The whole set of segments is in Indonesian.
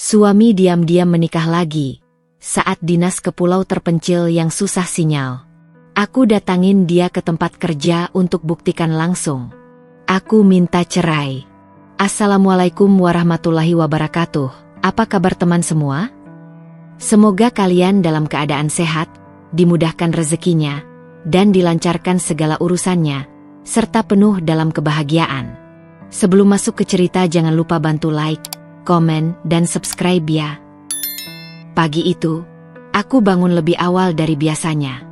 Suami diam-diam menikah lagi, saat dinas ke pulau terpencil yang susah sinyal. Aku datangin dia ke tempat kerja untuk buktikan langsung. Aku minta cerai. Assalamualaikum warahmatullahi wabarakatuh. Apa kabar teman semua? Semoga kalian dalam keadaan sehat, dimudahkan rezekinya, dan dilancarkan segala urusannya, serta penuh dalam kebahagiaan. Sebelum masuk ke cerita jangan lupa bantu like, komen, dan subscribe ya. Pagi itu, aku bangun lebih awal dari biasanya.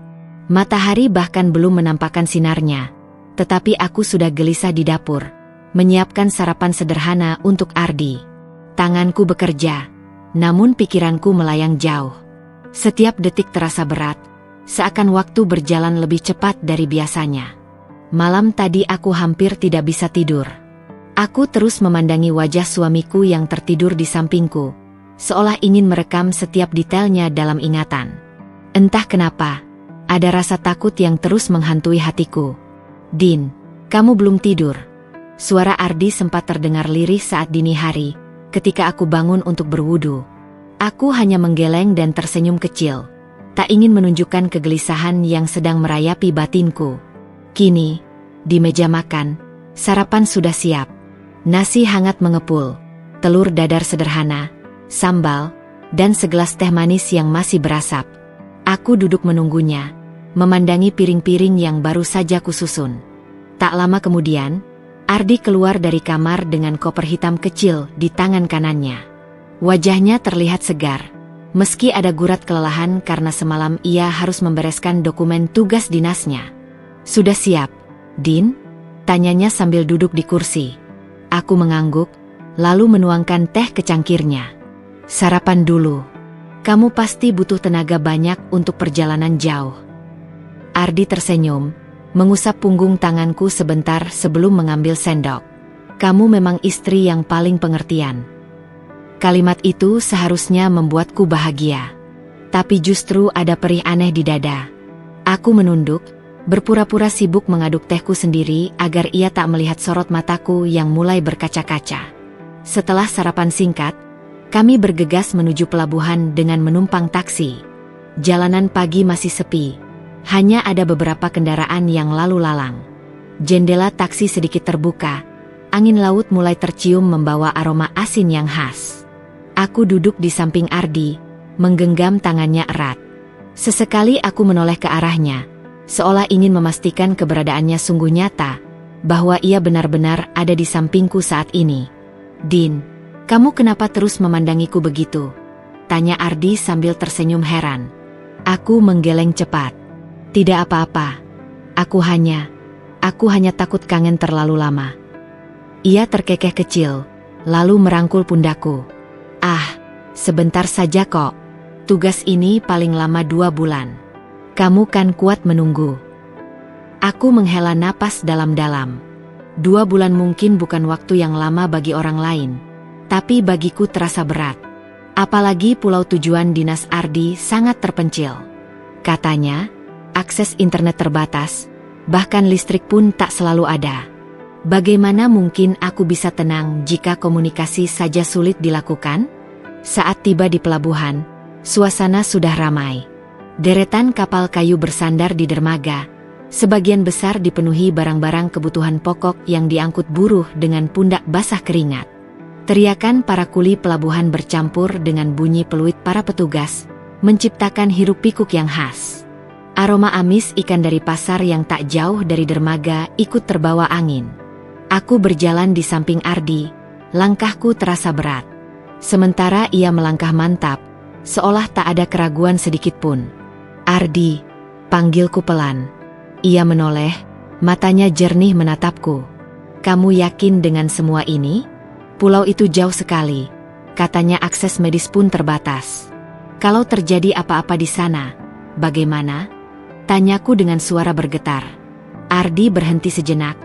Matahari bahkan belum menampakkan sinarnya, tetapi aku sudah gelisah di dapur, menyiapkan sarapan sederhana untuk Ardi. Tanganku bekerja, namun pikiranku melayang jauh. Setiap detik terasa berat, seakan waktu berjalan lebih cepat dari biasanya. Malam tadi aku hampir tidak bisa tidur. Aku terus memandangi wajah suamiku yang tertidur di sampingku, seolah ingin merekam setiap detailnya dalam ingatan. Entah kenapa, ada rasa takut yang terus menghantui hatiku. "Din, kamu belum tidur?" Suara Ardi sempat terdengar lirih saat dini hari, ketika aku bangun untuk berwudu. Aku hanya menggeleng dan tersenyum kecil, tak ingin menunjukkan kegelisahan yang sedang merayapi batinku. Kini, di meja makan, sarapan sudah siap. Nasi hangat mengepul, telur dadar sederhana, sambal, dan segelas teh manis yang masih berasap. Aku duduk menunggunya, memandangi piring-piring yang baru saja kususun. Tak lama kemudian, Ardi keluar dari kamar dengan koper hitam kecil di tangan kanannya. Wajahnya terlihat segar, meski ada gurat kelelahan karena semalam ia harus membereskan dokumen tugas dinasnya. "Sudah siap, Din?" tanyanya sambil duduk di kursi. Aku mengangguk, lalu menuangkan teh ke cangkirnya. "Sarapan dulu. Kamu pasti butuh tenaga banyak untuk perjalanan jauh." Ardi tersenyum, mengusap punggung tanganku sebentar sebelum mengambil sendok. "Kamu memang istri yang paling pengertian." Kalimat itu seharusnya membuatku bahagia. Tapi justru ada perih aneh di dada. Aku menunduk, berpura-pura sibuk mengaduk tehku sendiri agar ia tak melihat sorot mataku yang mulai berkaca-kaca. Setelah sarapan singkat, kami bergegas menuju pelabuhan dengan menumpang taksi. Jalanan pagi masih sepi, hanya ada beberapa kendaraan yang lalu lalang. Jendela taksi sedikit terbuka, angin laut mulai tercium membawa aroma asin yang khas. Aku duduk di samping Ardi, menggenggam tangannya erat. Sesekali aku menoleh ke arahnya, seolah ingin memastikan keberadaannya sungguh nyata, bahwa ia benar-benar ada di sampingku saat ini. "Din, kamu kenapa terus memandangiku begitu?" tanya Ardi sambil tersenyum heran. Aku menggeleng cepat. "Tidak apa-apa. Aku hanya takut kangen terlalu lama." Ia terkekeh kecil, lalu merangkul pundakku. "Ah, sebentar saja kok. Tugas ini paling lama 2 bulan. Kamu kan kuat menunggu." Aku menghela napas dalam-dalam. 2 bulan mungkin bukan waktu yang lama bagi orang lain, tapi bagiku terasa berat. Apalagi pulau tujuan dinas Ardi sangat terpencil. Katanya, akses internet terbatas, bahkan listrik pun tak selalu ada. Bagaimana mungkin aku bisa tenang jika komunikasi saja sulit dilakukan? Saat tiba di pelabuhan, suasana sudah ramai. Deretan kapal kayu bersandar di dermaga, sebagian besar dipenuhi barang-barang kebutuhan pokok yang diangkut buruh dengan pundak basah keringat. Teriakan para kuli pelabuhan bercampur dengan bunyi peluit para petugas, menciptakan hiruk-pikuk yang khas. Aroma amis ikan dari pasar yang tak jauh dari dermaga ikut terbawa angin. Aku berjalan di samping Ardi, langkahku terasa berat. Sementara ia melangkah mantap, seolah tak ada keraguan sedikit pun. "Ardi," panggilku pelan. Ia menoleh, matanya jernih menatapku. "Kamu yakin dengan semua ini? Pulau itu jauh sekali, katanya akses medis pun terbatas. Kalau terjadi apa-apa di sana, bagaimana?" tanyaku dengan suara bergetar. Ardi berhenti sejenak,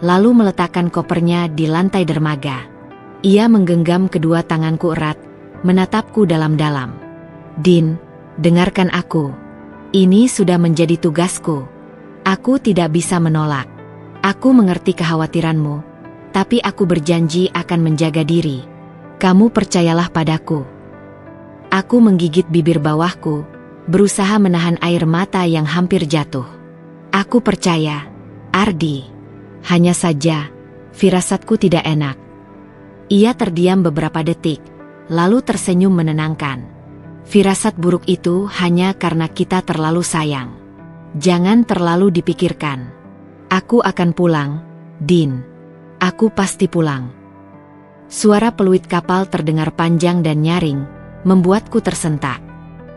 lalu meletakkan kopernya di lantai dermaga. Ia menggenggam kedua tanganku erat, menatapku dalam-dalam. "Din, dengarkan aku. Ini sudah menjadi tugasku. Aku tidak bisa menolak. Aku mengerti kekhawatiranmu, tapi aku berjanji akan menjaga diri. Kamu percayalah padaku." Aku menggigit bibir bawahku, berusaha menahan air mata yang hampir jatuh. Aku percaya, Ardi. Hanya saja, firasatku tidak enak. Ia terdiam beberapa detik, lalu tersenyum menenangkan. Firasat buruk itu hanya karena kita terlalu sayang. Jangan terlalu dipikirkan. Aku akan pulang, Din. Aku pasti pulang. Suara peluit kapal terdengar panjang dan nyaring, membuatku tersentak.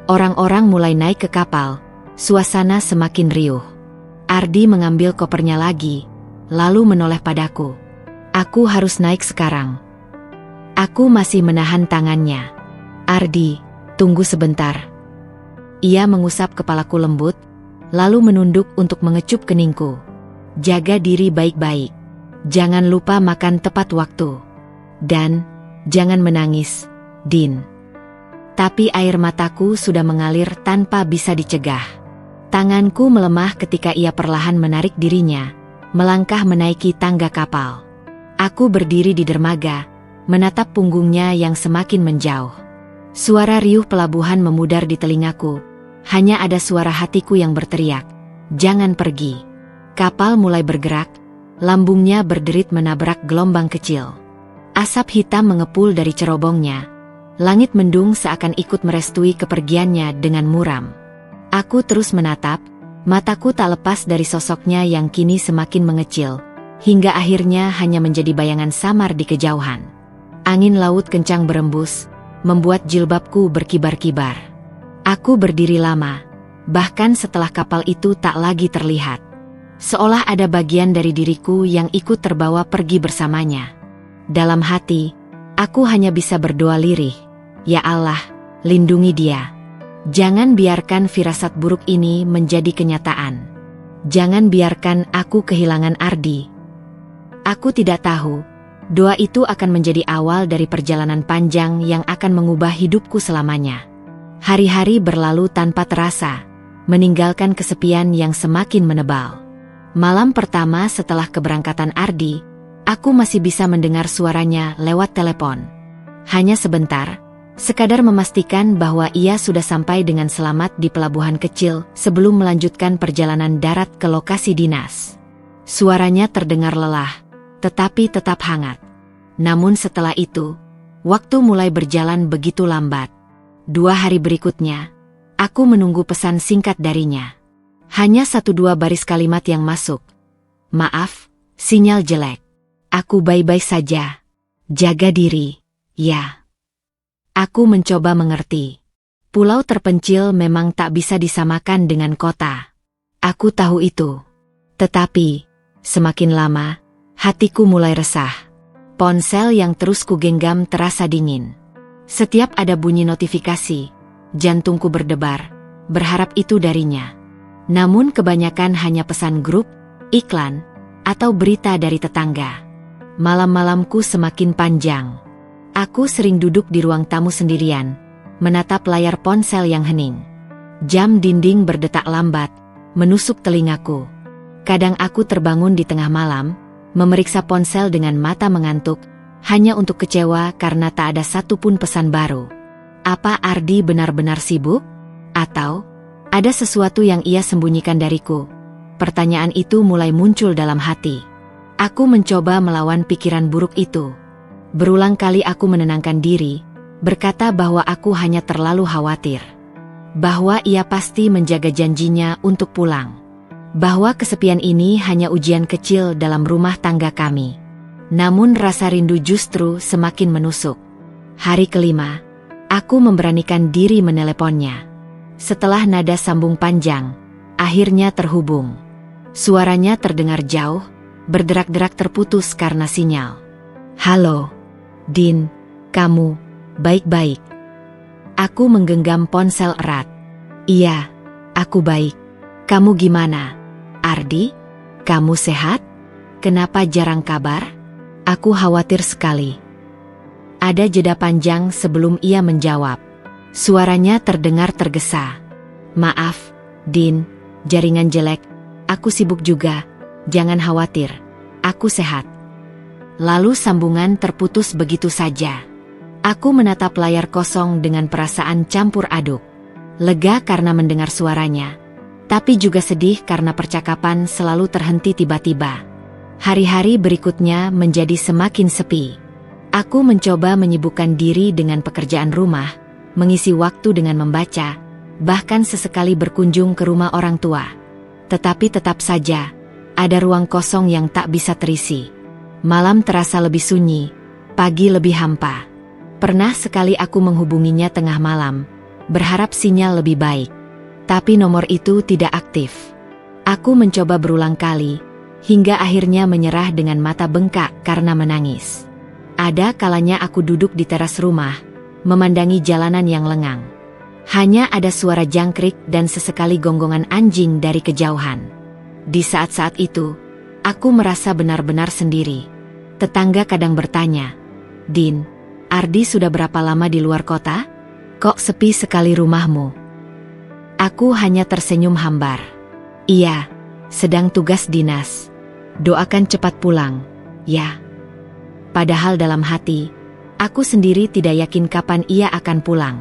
Orang-orang mulai naik ke kapal, suasana semakin riuh. Ardi mengambil kopernya lagi, lalu menoleh padaku. Aku harus naik sekarang. Aku masih menahan tangannya. Ardi, tunggu sebentar. Ia mengusap kepalaku lembut, lalu menunduk untuk mengecup keningku. Jaga diri baik-baik. Jangan lupa makan tepat waktu. Dan, jangan menangis, Din. Tapi air mataku sudah mengalir tanpa bisa dicegah. Tanganku melemah ketika ia perlahan menarik dirinya, melangkah menaiki tangga kapal. Aku berdiri di dermaga, menatap punggungnya yang semakin menjauh. Suara riuh pelabuhan memudar di telingaku, hanya ada suara hatiku yang berteriak, "Jangan pergi." Kapal mulai bergerak, lambungnya berderit menabrak gelombang kecil. Asap hitam mengepul dari cerobongnya. Langit mendung seakan ikut merestui kepergiannya dengan muram. Aku terus menatap, mataku tak lepas dari sosoknya yang kini semakin mengecil, hingga akhirnya hanya menjadi bayangan samar di kejauhan. Angin laut kencang berembus, membuat jilbabku berkibar-kibar. Aku berdiri lama, bahkan setelah kapal itu tak lagi terlihat. Seolah ada bagian dari diriku yang ikut terbawa pergi bersamanya. Dalam hati, aku hanya bisa berdoa lirih, "Ya Allah, lindungi dia. Jangan biarkan firasat buruk ini menjadi kenyataan. Jangan biarkan aku kehilangan Ardi." Aku tidak tahu, doa itu akan menjadi awal dari perjalanan panjang yang akan mengubah hidupku selamanya. Hari-hari berlalu tanpa terasa, meninggalkan kesepian yang semakin menebal. Malam pertama setelah keberangkatan Ardi, aku masih bisa mendengar suaranya lewat telepon. Hanya sebentar, sekadar memastikan bahwa ia sudah sampai dengan selamat di pelabuhan kecil sebelum melanjutkan perjalanan darat ke lokasi dinas. Suaranya terdengar lelah, tetapi tetap hangat. Namun setelah itu, waktu mulai berjalan begitu lambat. 2 hari berikutnya, aku menunggu pesan singkat darinya. Hanya 1-2 baris kalimat yang masuk. "Maaf, sinyal jelek. Aku baik-baik saja. Jaga diri, ya." Aku mencoba mengerti. Pulau terpencil memang tak bisa disamakan dengan kota. Aku tahu itu. Tetapi, semakin lama, hatiku mulai resah. Ponsel yang terus kugenggam terasa dingin. Setiap ada bunyi notifikasi, jantungku berdebar, berharap itu darinya. Namun kebanyakan hanya pesan grup, iklan, atau berita dari tetangga. Malam-malamku semakin panjang. Aku sering duduk di ruang tamu sendirian, menatap layar ponsel yang hening. Jam dinding berdetak lambat, menusuk telingaku. Kadang aku terbangun di tengah malam, memeriksa ponsel dengan mata mengantuk, hanya untuk kecewa karena tak ada satupun pesan baru. Apa Ardi benar-benar sibuk? Atau ada sesuatu yang ia sembunyikan dariku? Pertanyaan itu mulai muncul dalam hati. Aku mencoba melawan pikiran buruk itu. Berulang kali aku menenangkan diri, berkata bahwa aku hanya terlalu khawatir. Bahwa ia pasti menjaga janjinya untuk pulang. Bahwa kesepian ini hanya ujian kecil dalam rumah tangga kami. Namun rasa rindu justru semakin menusuk. Hari kelima, aku memberanikan diri meneleponnya. Setelah nada sambung panjang, akhirnya terhubung. Suaranya terdengar jauh, berderak-derak terputus karena sinyal. "Halo, Din, kamu baik-baik?" Aku menggenggam ponsel erat. "Iya, aku baik. Kamu gimana, Ardi? Kamu sehat? Kenapa jarang kabar? Aku khawatir sekali." Ada jeda panjang sebelum ia menjawab. Suaranya terdengar tergesa. "Maaf, Din, jaringan jelek. Aku sibuk juga. Jangan khawatir. Aku sehat." Lalu sambungan terputus begitu saja. Aku menatap layar kosong dengan perasaan campur aduk. Lega karena mendengar suaranya, tapi juga sedih karena percakapan selalu terhenti tiba-tiba. Hari-hari berikutnya menjadi semakin sepi. Aku mencoba menyibukkan diri dengan pekerjaan rumah, mengisi waktu dengan membaca, bahkan sesekali berkunjung ke rumah orang tua. Tetapi tetap saja, ada ruang kosong yang tak bisa terisi. Malam terasa lebih sunyi, pagi lebih hampa. Pernah sekali aku menghubunginya tengah malam, berharap sinyal lebih baik. Tapi nomor itu tidak aktif. Aku mencoba berulang kali, hingga akhirnya menyerah dengan mata bengkak karena menangis. Ada kalanya aku duduk di teras rumah, memandangi jalanan yang lengang. Hanya ada suara jangkrik dan sesekali gonggongan anjing dari kejauhan. Di saat-saat itu, aku merasa benar-benar sendiri. Tetangga kadang bertanya, "Din, Ardi sudah berapa lama di luar kota? Kok sepi sekali rumahmu?" Aku hanya tersenyum hambar. "Iya, sedang tugas dinas. Doakan cepat pulang, ya." Padahal dalam hati, aku sendiri tidak yakin kapan ia akan pulang.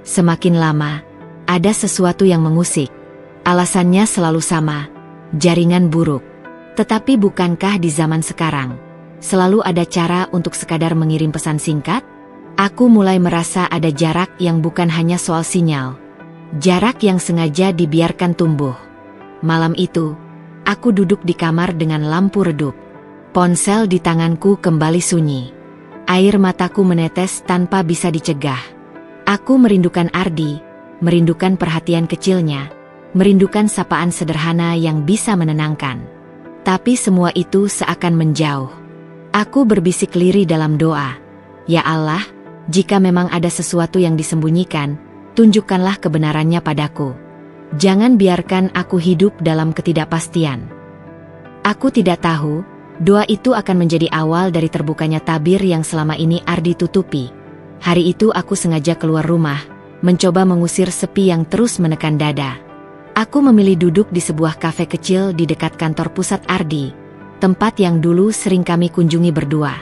Semakin lama, ada sesuatu yang mengusik. Alasannya selalu sama, jaringan buruk. Tetapi bukankah di zaman sekarang, selalu ada cara untuk sekadar mengirim pesan singkat? Aku mulai merasa ada jarak yang bukan hanya soal sinyal. Jarak yang sengaja dibiarkan tumbuh. Malam itu, aku duduk di kamar dengan lampu redup. Ponsel di tanganku kembali sunyi. Air mataku menetes tanpa bisa dicegah. Aku merindukan Ardi, merindukan perhatian kecilnya, merindukan sapaan sederhana yang bisa menenangkan. Tapi semua itu seakan menjauh. Aku berbisik lirih dalam doa. Ya Allah, jika memang ada sesuatu yang disembunyikan, tunjukkanlah kebenarannya padaku. Jangan biarkan aku hidup dalam ketidakpastian. Aku tidak tahu, doa itu akan menjadi awal dari terbukanya tabir yang selama ini Ardi tutupi. Hari itu aku sengaja keluar rumah, mencoba mengusir sepi yang terus menekan dada. Aku memilih duduk di sebuah kafe kecil di dekat kantor pusat Ardi, tempat yang dulu sering kami kunjungi berdua.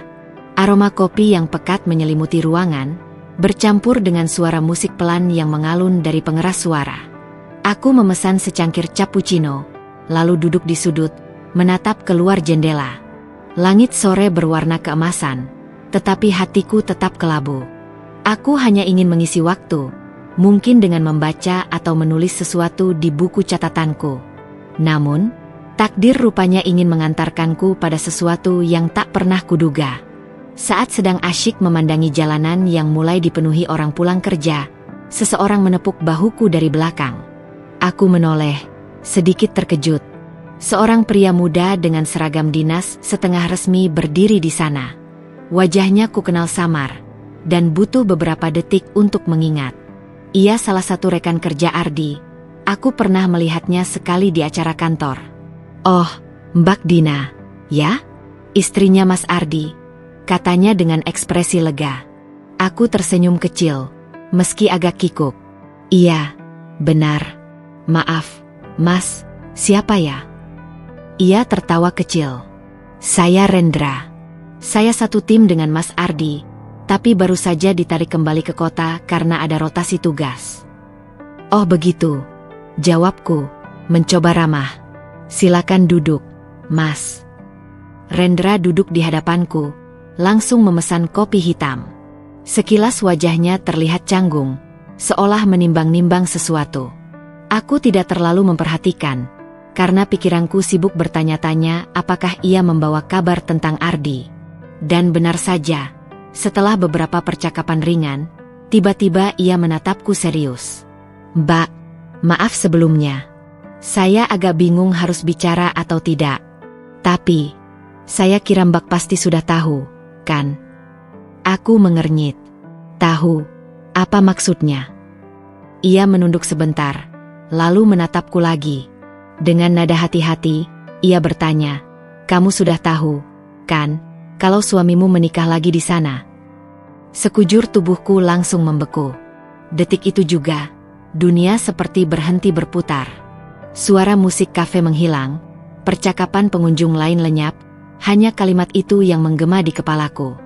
Aroma kopi yang pekat menyelimuti ruangan, bercampur dengan suara musik pelan yang mengalun dari pengeras suara. Aku memesan secangkir cappuccino, lalu duduk di sudut, menatap keluar jendela. Langit sore berwarna keemasan, tetapi hatiku tetap kelabu. Aku hanya ingin mengisi waktu, mungkin dengan membaca atau menulis sesuatu di buku catatanku. Namun, takdir rupanya ingin mengantarkanku pada sesuatu yang tak pernah kuduga. Saat sedang asyik memandangi jalanan yang mulai dipenuhi orang pulang kerja, seseorang menepuk bahuku dari belakang. Aku menoleh, sedikit terkejut. Seorang pria muda dengan seragam dinas setengah resmi berdiri di sana. Wajahnya ku kenal samar, dan butuh beberapa detik untuk mengingat. Ia salah satu rekan kerja Ardi. Aku pernah melihatnya sekali di acara kantor. "Oh, Mbak Dina, ya? Istrinya Mas Ardi," katanya dengan ekspresi lega. Aku tersenyum kecil, meski agak kikuk. "Iya, benar. Maaf, Mas, siapa ya?" Ia tertawa kecil. "Saya Rendra. Saya satu tim dengan Mas Ardi, tapi baru saja ditarik kembali ke kota karena ada rotasi tugas." "Oh begitu," jawabku, mencoba ramah. "Silakan duduk, Mas." Rendra duduk di hadapanku, langsung memesan kopi hitam. Sekilas wajahnya terlihat canggung, seolah menimbang-nimbang sesuatu. Aku tidak terlalu memperhatikan, karena pikiranku sibuk bertanya-tanya apakah ia membawa kabar tentang Ardi. Dan benar saja, setelah beberapa percakapan ringan, tiba-tiba ia menatapku serius. "Mbak, maaf sebelumnya. Saya agak bingung harus bicara atau tidak. Tapi, saya kira Mbak pasti sudah tahu, kan?" Aku mengernyit. "Tahu? Apa maksudnya?" Ia menunduk sebentar, lalu menatapku lagi. Dengan nada hati-hati, ia bertanya, "Kamu sudah tahu, kan, kalau suamimu menikah lagi di sana?" Sekujur tubuhku langsung membeku. Detik itu juga, dunia seperti berhenti berputar. Suara musik kafe menghilang, percakapan pengunjung lain lenyap, hanya kalimat itu yang menggema di kepalaku.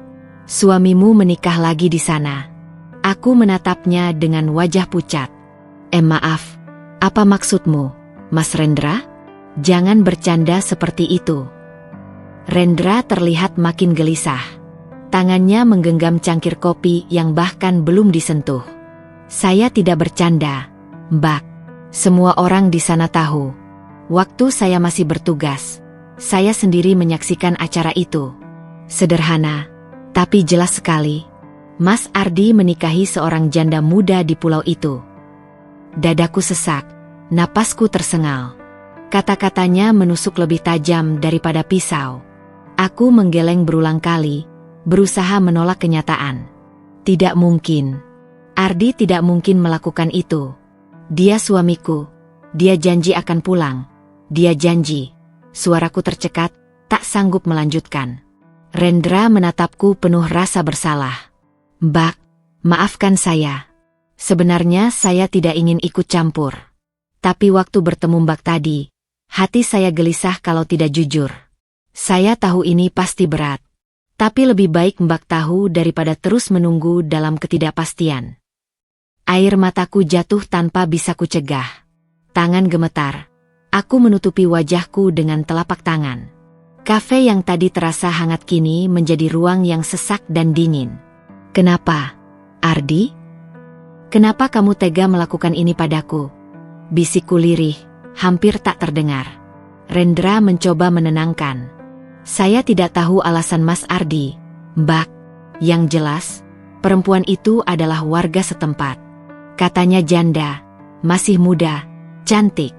Suamimu menikah lagi di sana. Aku menatapnya dengan wajah pucat. Maaf, apa maksudmu, Mas Rendra? Jangan bercanda seperti itu. Rendra terlihat makin gelisah. Tangannya menggenggam cangkir kopi yang bahkan belum disentuh. Saya tidak bercanda, Mbak. Semua orang di sana tahu. Waktu saya masih bertugas, saya sendiri menyaksikan acara itu. Sederhana, tapi jelas sekali. Mas Ardi menikahi seorang janda muda di pulau itu. Dadaku sesak, napasku tersengal. Kata-katanya menusuk lebih tajam daripada pisau. Aku menggeleng berulang kali, berusaha menolak kenyataan. Tidak mungkin. Ardi tidak mungkin melakukan itu. Dia suamiku. Dia janji akan pulang. Dia janji. Suaraku tercekat, tak sanggup melanjutkan. Rendra menatapku penuh rasa bersalah. Mbak, maafkan saya. Sebenarnya saya tidak ingin ikut campur. Tapi waktu bertemu Mbak tadi, hati saya gelisah kalau tidak jujur. Saya tahu ini pasti berat. Tapi lebih baik Mbak tahu daripada terus menunggu dalam ketidakpastian. Air mataku jatuh tanpa bisa kucegah. Tangan gemetar. Aku menutupi wajahku dengan telapak tangan. Kafe yang tadi terasa hangat kini menjadi ruang yang sesak dan dingin. Kenapa, Ardi? Kenapa kamu tega melakukan ini padaku? Bisikku lirih, hampir tak terdengar. Rendra mencoba menenangkan. Saya tidak tahu alasan Mas Ardi, Mbak. Yang jelas, perempuan itu adalah warga setempat. Katanya janda, masih muda, cantik.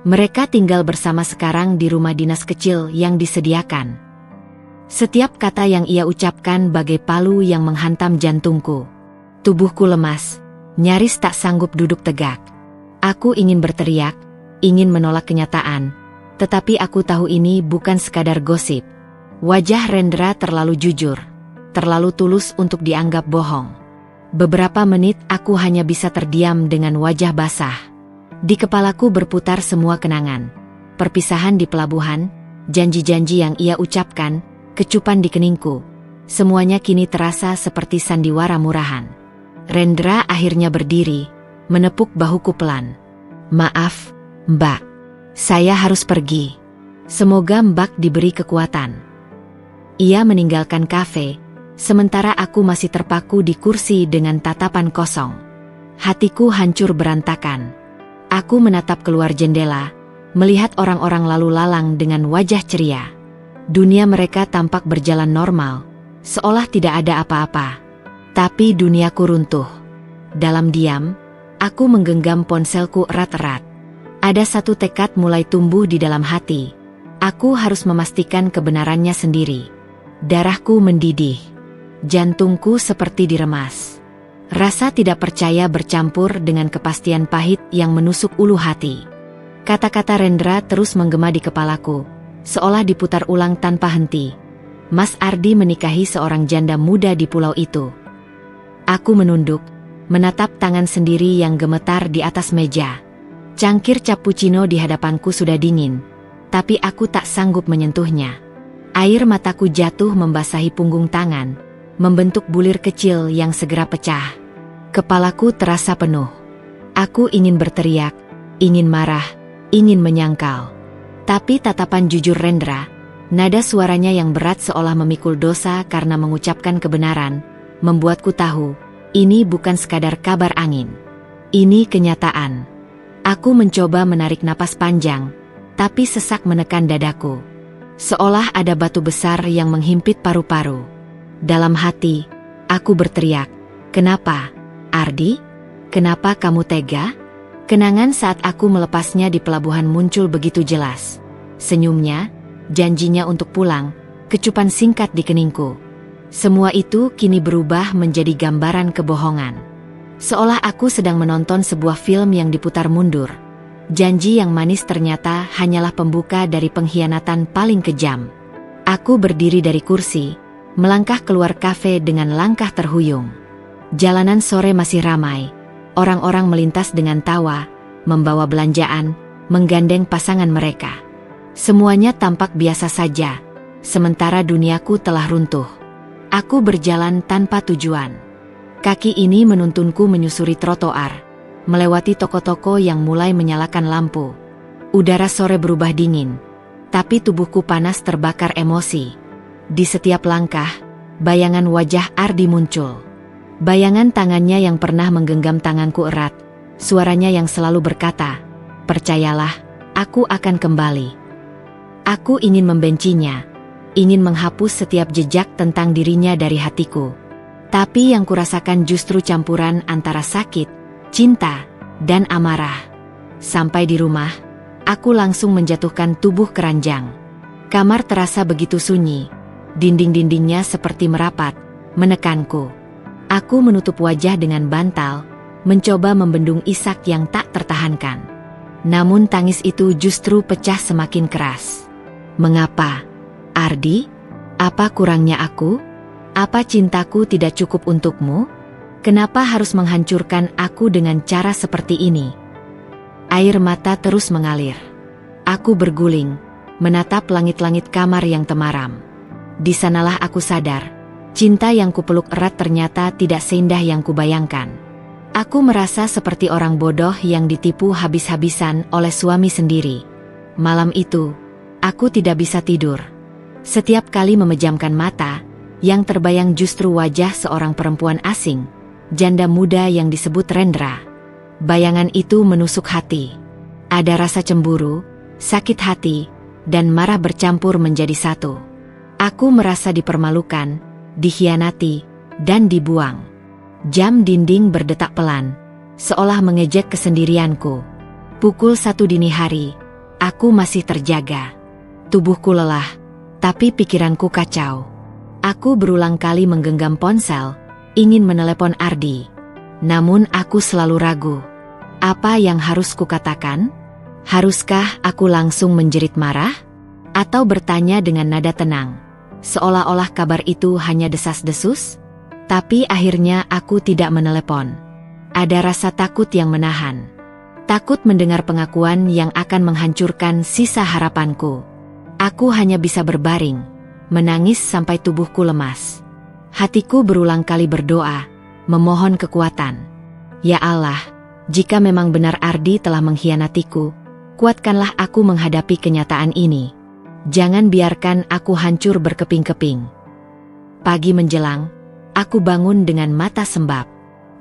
Mereka tinggal bersama sekarang di rumah dinas kecil yang disediakan. Setiap kata yang ia ucapkan bagai palu yang menghantam jantungku. Tubuhku lemas, nyaris tak sanggup duduk tegak. Aku ingin berteriak, ingin menolak kenyataan, tetapi aku tahu ini bukan sekadar gosip. Wajah Rendra terlalu jujur, terlalu tulus untuk dianggap bohong. Beberapa menit aku hanya bisa terdiam dengan wajah basah. Di kepalaku berputar semua kenangan. Perpisahan di pelabuhan, janji-janji yang ia ucapkan, kecupan di keningku. Semuanya kini terasa seperti sandiwara murahan. Rendra akhirnya berdiri, menepuk bahuku pelan. Maaf, Mbak. Saya harus pergi. Semoga Mbak diberi kekuatan. Ia meninggalkan kafe, sementara aku masih terpaku di kursi dengan tatapan kosong. Hatiku hancur berantakan. Aku menatap keluar jendela, melihat orang-orang lalu lalang dengan wajah ceria. Dunia mereka tampak berjalan normal, seolah tidak ada apa-apa. Tapi duniaku runtuh. Dalam diam, aku menggenggam ponselku erat-erat. Ada satu tekad mulai tumbuh di dalam hati. Aku harus memastikan kebenarannya sendiri. Darahku mendidih. Jantungku seperti diremas. Rasa tidak percaya bercampur dengan kepastian pahit yang menusuk ulu hati. Kata-kata Rendra terus menggema di kepalaku, seolah diputar ulang tanpa henti. Mas Ardi menikahi seorang janda muda di pulau itu. Aku menunduk, menatap tangan sendiri yang gemetar di atas meja. Cangkir cappuccino di hadapanku sudah dingin, tapi aku tak sanggup menyentuhnya. Air mataku jatuh membasahi punggung tangan, membentuk bulir kecil yang segera pecah. Kepalaku terasa penuh. Aku ingin berteriak, ingin marah, ingin menyangkal. Tapi tatapan jujur Rendra, nada suaranya yang berat seolah memikul dosa karena mengucapkan kebenaran, membuatku tahu, ini bukan sekadar kabar angin. Ini kenyataan. Aku mencoba menarik napas panjang, tapi sesak menekan dadaku. Seolah ada batu besar yang menghimpit paru-paru. Dalam hati, aku berteriak, kenapa? Ardi, kenapa kamu tega? Kenangan saat aku melepasnya di pelabuhan muncul begitu jelas. Senyumnya, janjinya untuk pulang, kecupan singkat di keningku. Semua itu kini berubah menjadi gambaran kebohongan. Seolah aku sedang menonton sebuah film yang diputar mundur. Janji yang manis ternyata hanyalah pembuka dari pengkhianatan paling kejam. Aku berdiri dari kursi, melangkah keluar kafe dengan langkah terhuyung. Jalanan sore masih ramai. Orang-orang melintas dengan tawa, membawa belanjaan, menggandeng pasangan mereka. Semuanya tampak biasa saja, sementara duniaku telah runtuh. Aku berjalan tanpa tujuan. Kaki ini menuntunku menyusuri trotoar, melewati toko-toko yang mulai menyalakan lampu. Udara sore berubah dingin, tapi tubuhku panas terbakar emosi. Di setiap langkah, bayangan wajah Ardi muncul. Bayangan tangannya yang pernah menggenggam tanganku erat, suaranya yang selalu berkata, "Percayalah, aku akan kembali." Aku ingin membencinya, ingin menghapus setiap jejak tentang dirinya dari hatiku. Tapi yang kurasakan justru campuran antara sakit, cinta, dan amarah. Sampai di rumah, aku langsung menjatuhkan tubuh keranjang. Kamar terasa begitu sunyi, dinding-dindingnya seperti merapat, menekanku. Aku menutup wajah dengan bantal, mencoba membendung isak yang tak tertahankan. Namun tangis itu justru pecah semakin keras. Mengapa? Ardi? Apa kurangnya aku? Apa cintaku tidak cukup untukmu? Kenapa harus menghancurkan aku dengan cara seperti ini? Air mata terus mengalir. Aku berguling, menatap langit-langit kamar yang temaram. Di sanalah aku sadar, cinta yang kupeluk erat ternyata tidak seindah yang kubayangkan. Aku merasa seperti orang bodoh yang ditipu habis-habisan oleh suami sendiri. Malam itu, aku tidak bisa tidur. Setiap kali memejamkan mata, yang terbayang justru wajah seorang perempuan asing, janda muda yang disebut Rendra. Bayangan itu menusuk hati. Ada rasa cemburu, sakit hati, dan marah bercampur menjadi satu. Aku merasa dipermalukan, dikhianati, dan dibuang. Jam dinding berdetak pelan, seolah mengejek kesendirianku. Pukul 1 dini hari, aku masih terjaga. Tubuhku lelah, tapi pikiranku kacau. Aku berulang kali menggenggam ponsel, ingin menelepon Ardi. Namun aku selalu ragu. Apa yang harus kukatakan? Haruskah aku langsung menjerit marah? Atau bertanya dengan nada tenang, seolah-olah kabar itu hanya desas-desus? Tapi akhirnya aku tidak menelepon. Ada rasa takut yang menahan. Takut mendengar pengakuan yang akan menghancurkan sisa harapanku. Aku hanya bisa berbaring, menangis sampai tubuhku lemas. Hatiku berulang kali berdoa, memohon kekuatan. Ya Allah, jika memang benar Ardi telah mengkhianatiku, kuatkanlah aku menghadapi kenyataan ini. Jangan biarkan aku hancur berkeping-keping. Pagi menjelang, aku bangun dengan mata sembab.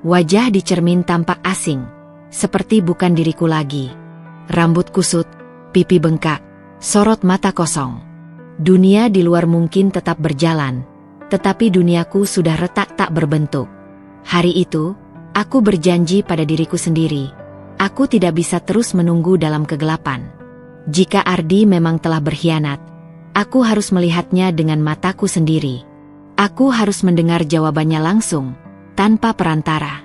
Wajah di cermin tampak asing, seperti bukan diriku lagi. Rambut kusut, pipi bengkak, sorot mata kosong. Dunia di luar mungkin tetap berjalan, tetapi duniaku sudah retak tak berbentuk. Hari itu, aku berjanji pada diriku sendiri. Aku tidak bisa terus menunggu dalam kegelapan. Jika Ardi memang telah berkhianat, aku harus melihatnya dengan mataku sendiri. Aku harus mendengar jawabannya langsung, tanpa perantara.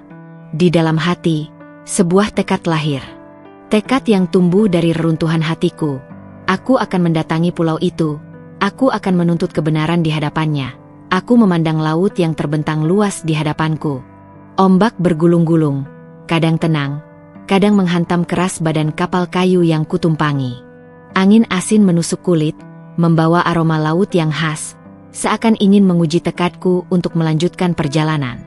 Di dalam hati, sebuah tekad lahir. Tekad yang tumbuh dari reruntuhan hatiku. Aku akan mendatangi pulau itu. Aku akan menuntut kebenaran di hadapannya. Aku memandang laut yang terbentang luas di hadapanku. Ombak bergulung-gulung, kadang tenang, kadang menghantam keras badan kapal kayu yang kutumpangi. Angin asin menusuk kulit, membawa aroma laut yang khas, seakan ingin menguji tekadku untuk melanjutkan perjalanan.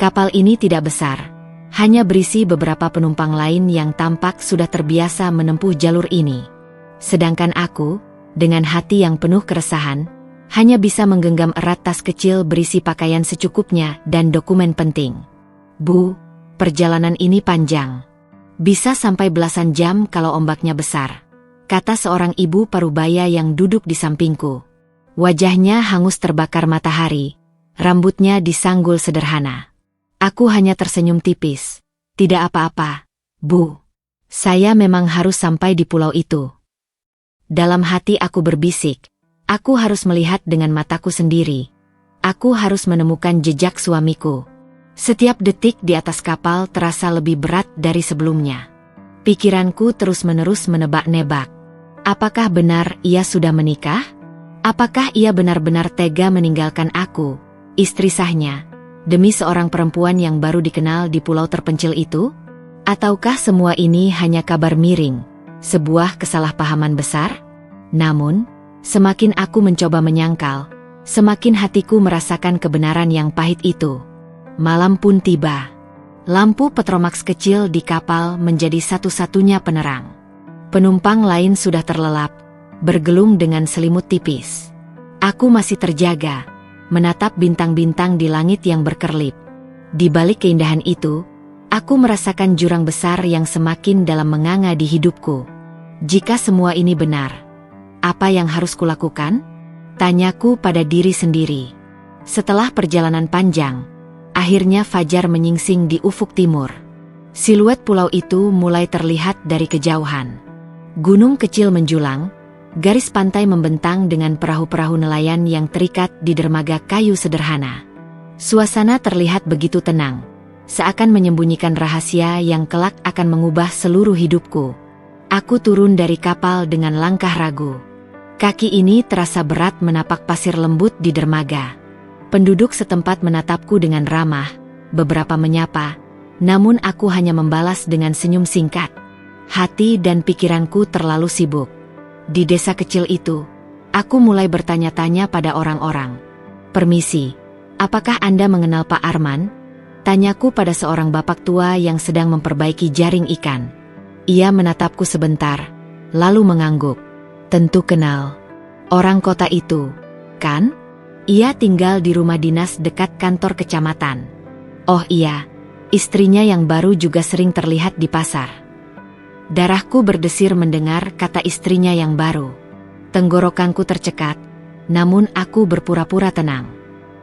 Kapal ini tidak besar, hanya berisi beberapa penumpang lain yang tampak sudah terbiasa menempuh jalur ini. Sedangkan aku, dengan hati yang penuh keresahan, hanya bisa menggenggam erat tas kecil berisi pakaian secukupnya dan dokumen penting. Bu, perjalanan ini panjang. Bisa sampai belasan jam kalau ombaknya besar, kata seorang ibu parubaya yang duduk di sampingku. Wajahnya hangus terbakar matahari, rambutnya disanggul sederhana. Aku hanya tersenyum tipis. Tidak apa-apa, Bu. Saya memang harus sampai di pulau itu. Dalam hati aku berbisik, aku harus melihat dengan mataku sendiri. Aku harus menemukan jejak suamiku. Setiap detik di atas kapal terasa lebih berat dari sebelumnya. Pikiranku terus-menerus menebak-nebak. Apakah benar ia sudah menikah? Apakah ia benar-benar tega meninggalkan aku, istri sahnya, demi seorang perempuan yang baru dikenal di pulau terpencil itu? Ataukah semua ini hanya kabar miring, sebuah kesalahpahaman besar? Namun, semakin aku mencoba menyangkal, Semakin hatiku merasakan kebenaran yang pahit itu. Malam pun tiba. Lampu Petromax kecil di kapal menjadi satu-satunya penerang. Penumpang lain sudah terlelap, bergelung dengan selimut tipis. Aku masih terjaga, menatap bintang-bintang di langit yang berkerlip. Di balik keindahan itu, aku merasakan jurang besar yang semakin dalam menganga di hidupku. Jika semua ini benar, apa yang harus kulakukan? Tanyaku pada diri sendiri. Setelah perjalanan panjang, akhirnya fajar menyingsing di ufuk timur. Siluet pulau itu mulai terlihat dari kejauhan. Gunung kecil menjulang, garis pantai membentang dengan perahu-perahu nelayan yang terikat di dermaga kayu sederhana. Suasana terlihat begitu tenang, seakan menyembunyikan rahasia yang kelak akan mengubah seluruh hidupku. Aku turun dari kapal dengan langkah ragu. Kaki ini terasa berat menapak pasir lembut di dermaga. Penduduk setempat menatapku dengan ramah, beberapa menyapa, namun aku hanya membalas dengan senyum singkat. Hati dan pikiranku terlalu sibuk. Di desa kecil itu, aku mulai bertanya-tanya pada orang-orang. "Permisi, apakah Anda mengenal Pak Arman?" Tanyaku pada seorang bapak tua yang sedang memperbaiki jaring ikan. Ia menatapku sebentar, lalu mengangguk. "Tentu kenal. Orang kota itu, kan? Ia tinggal di rumah dinas dekat kantor kecamatan." "Oh iya, istrinya yang baru juga sering terlihat di pasar." Darahku berdesir mendengar kata istrinya yang baru. Tenggorokanku tercekat, namun aku berpura-pura tenang.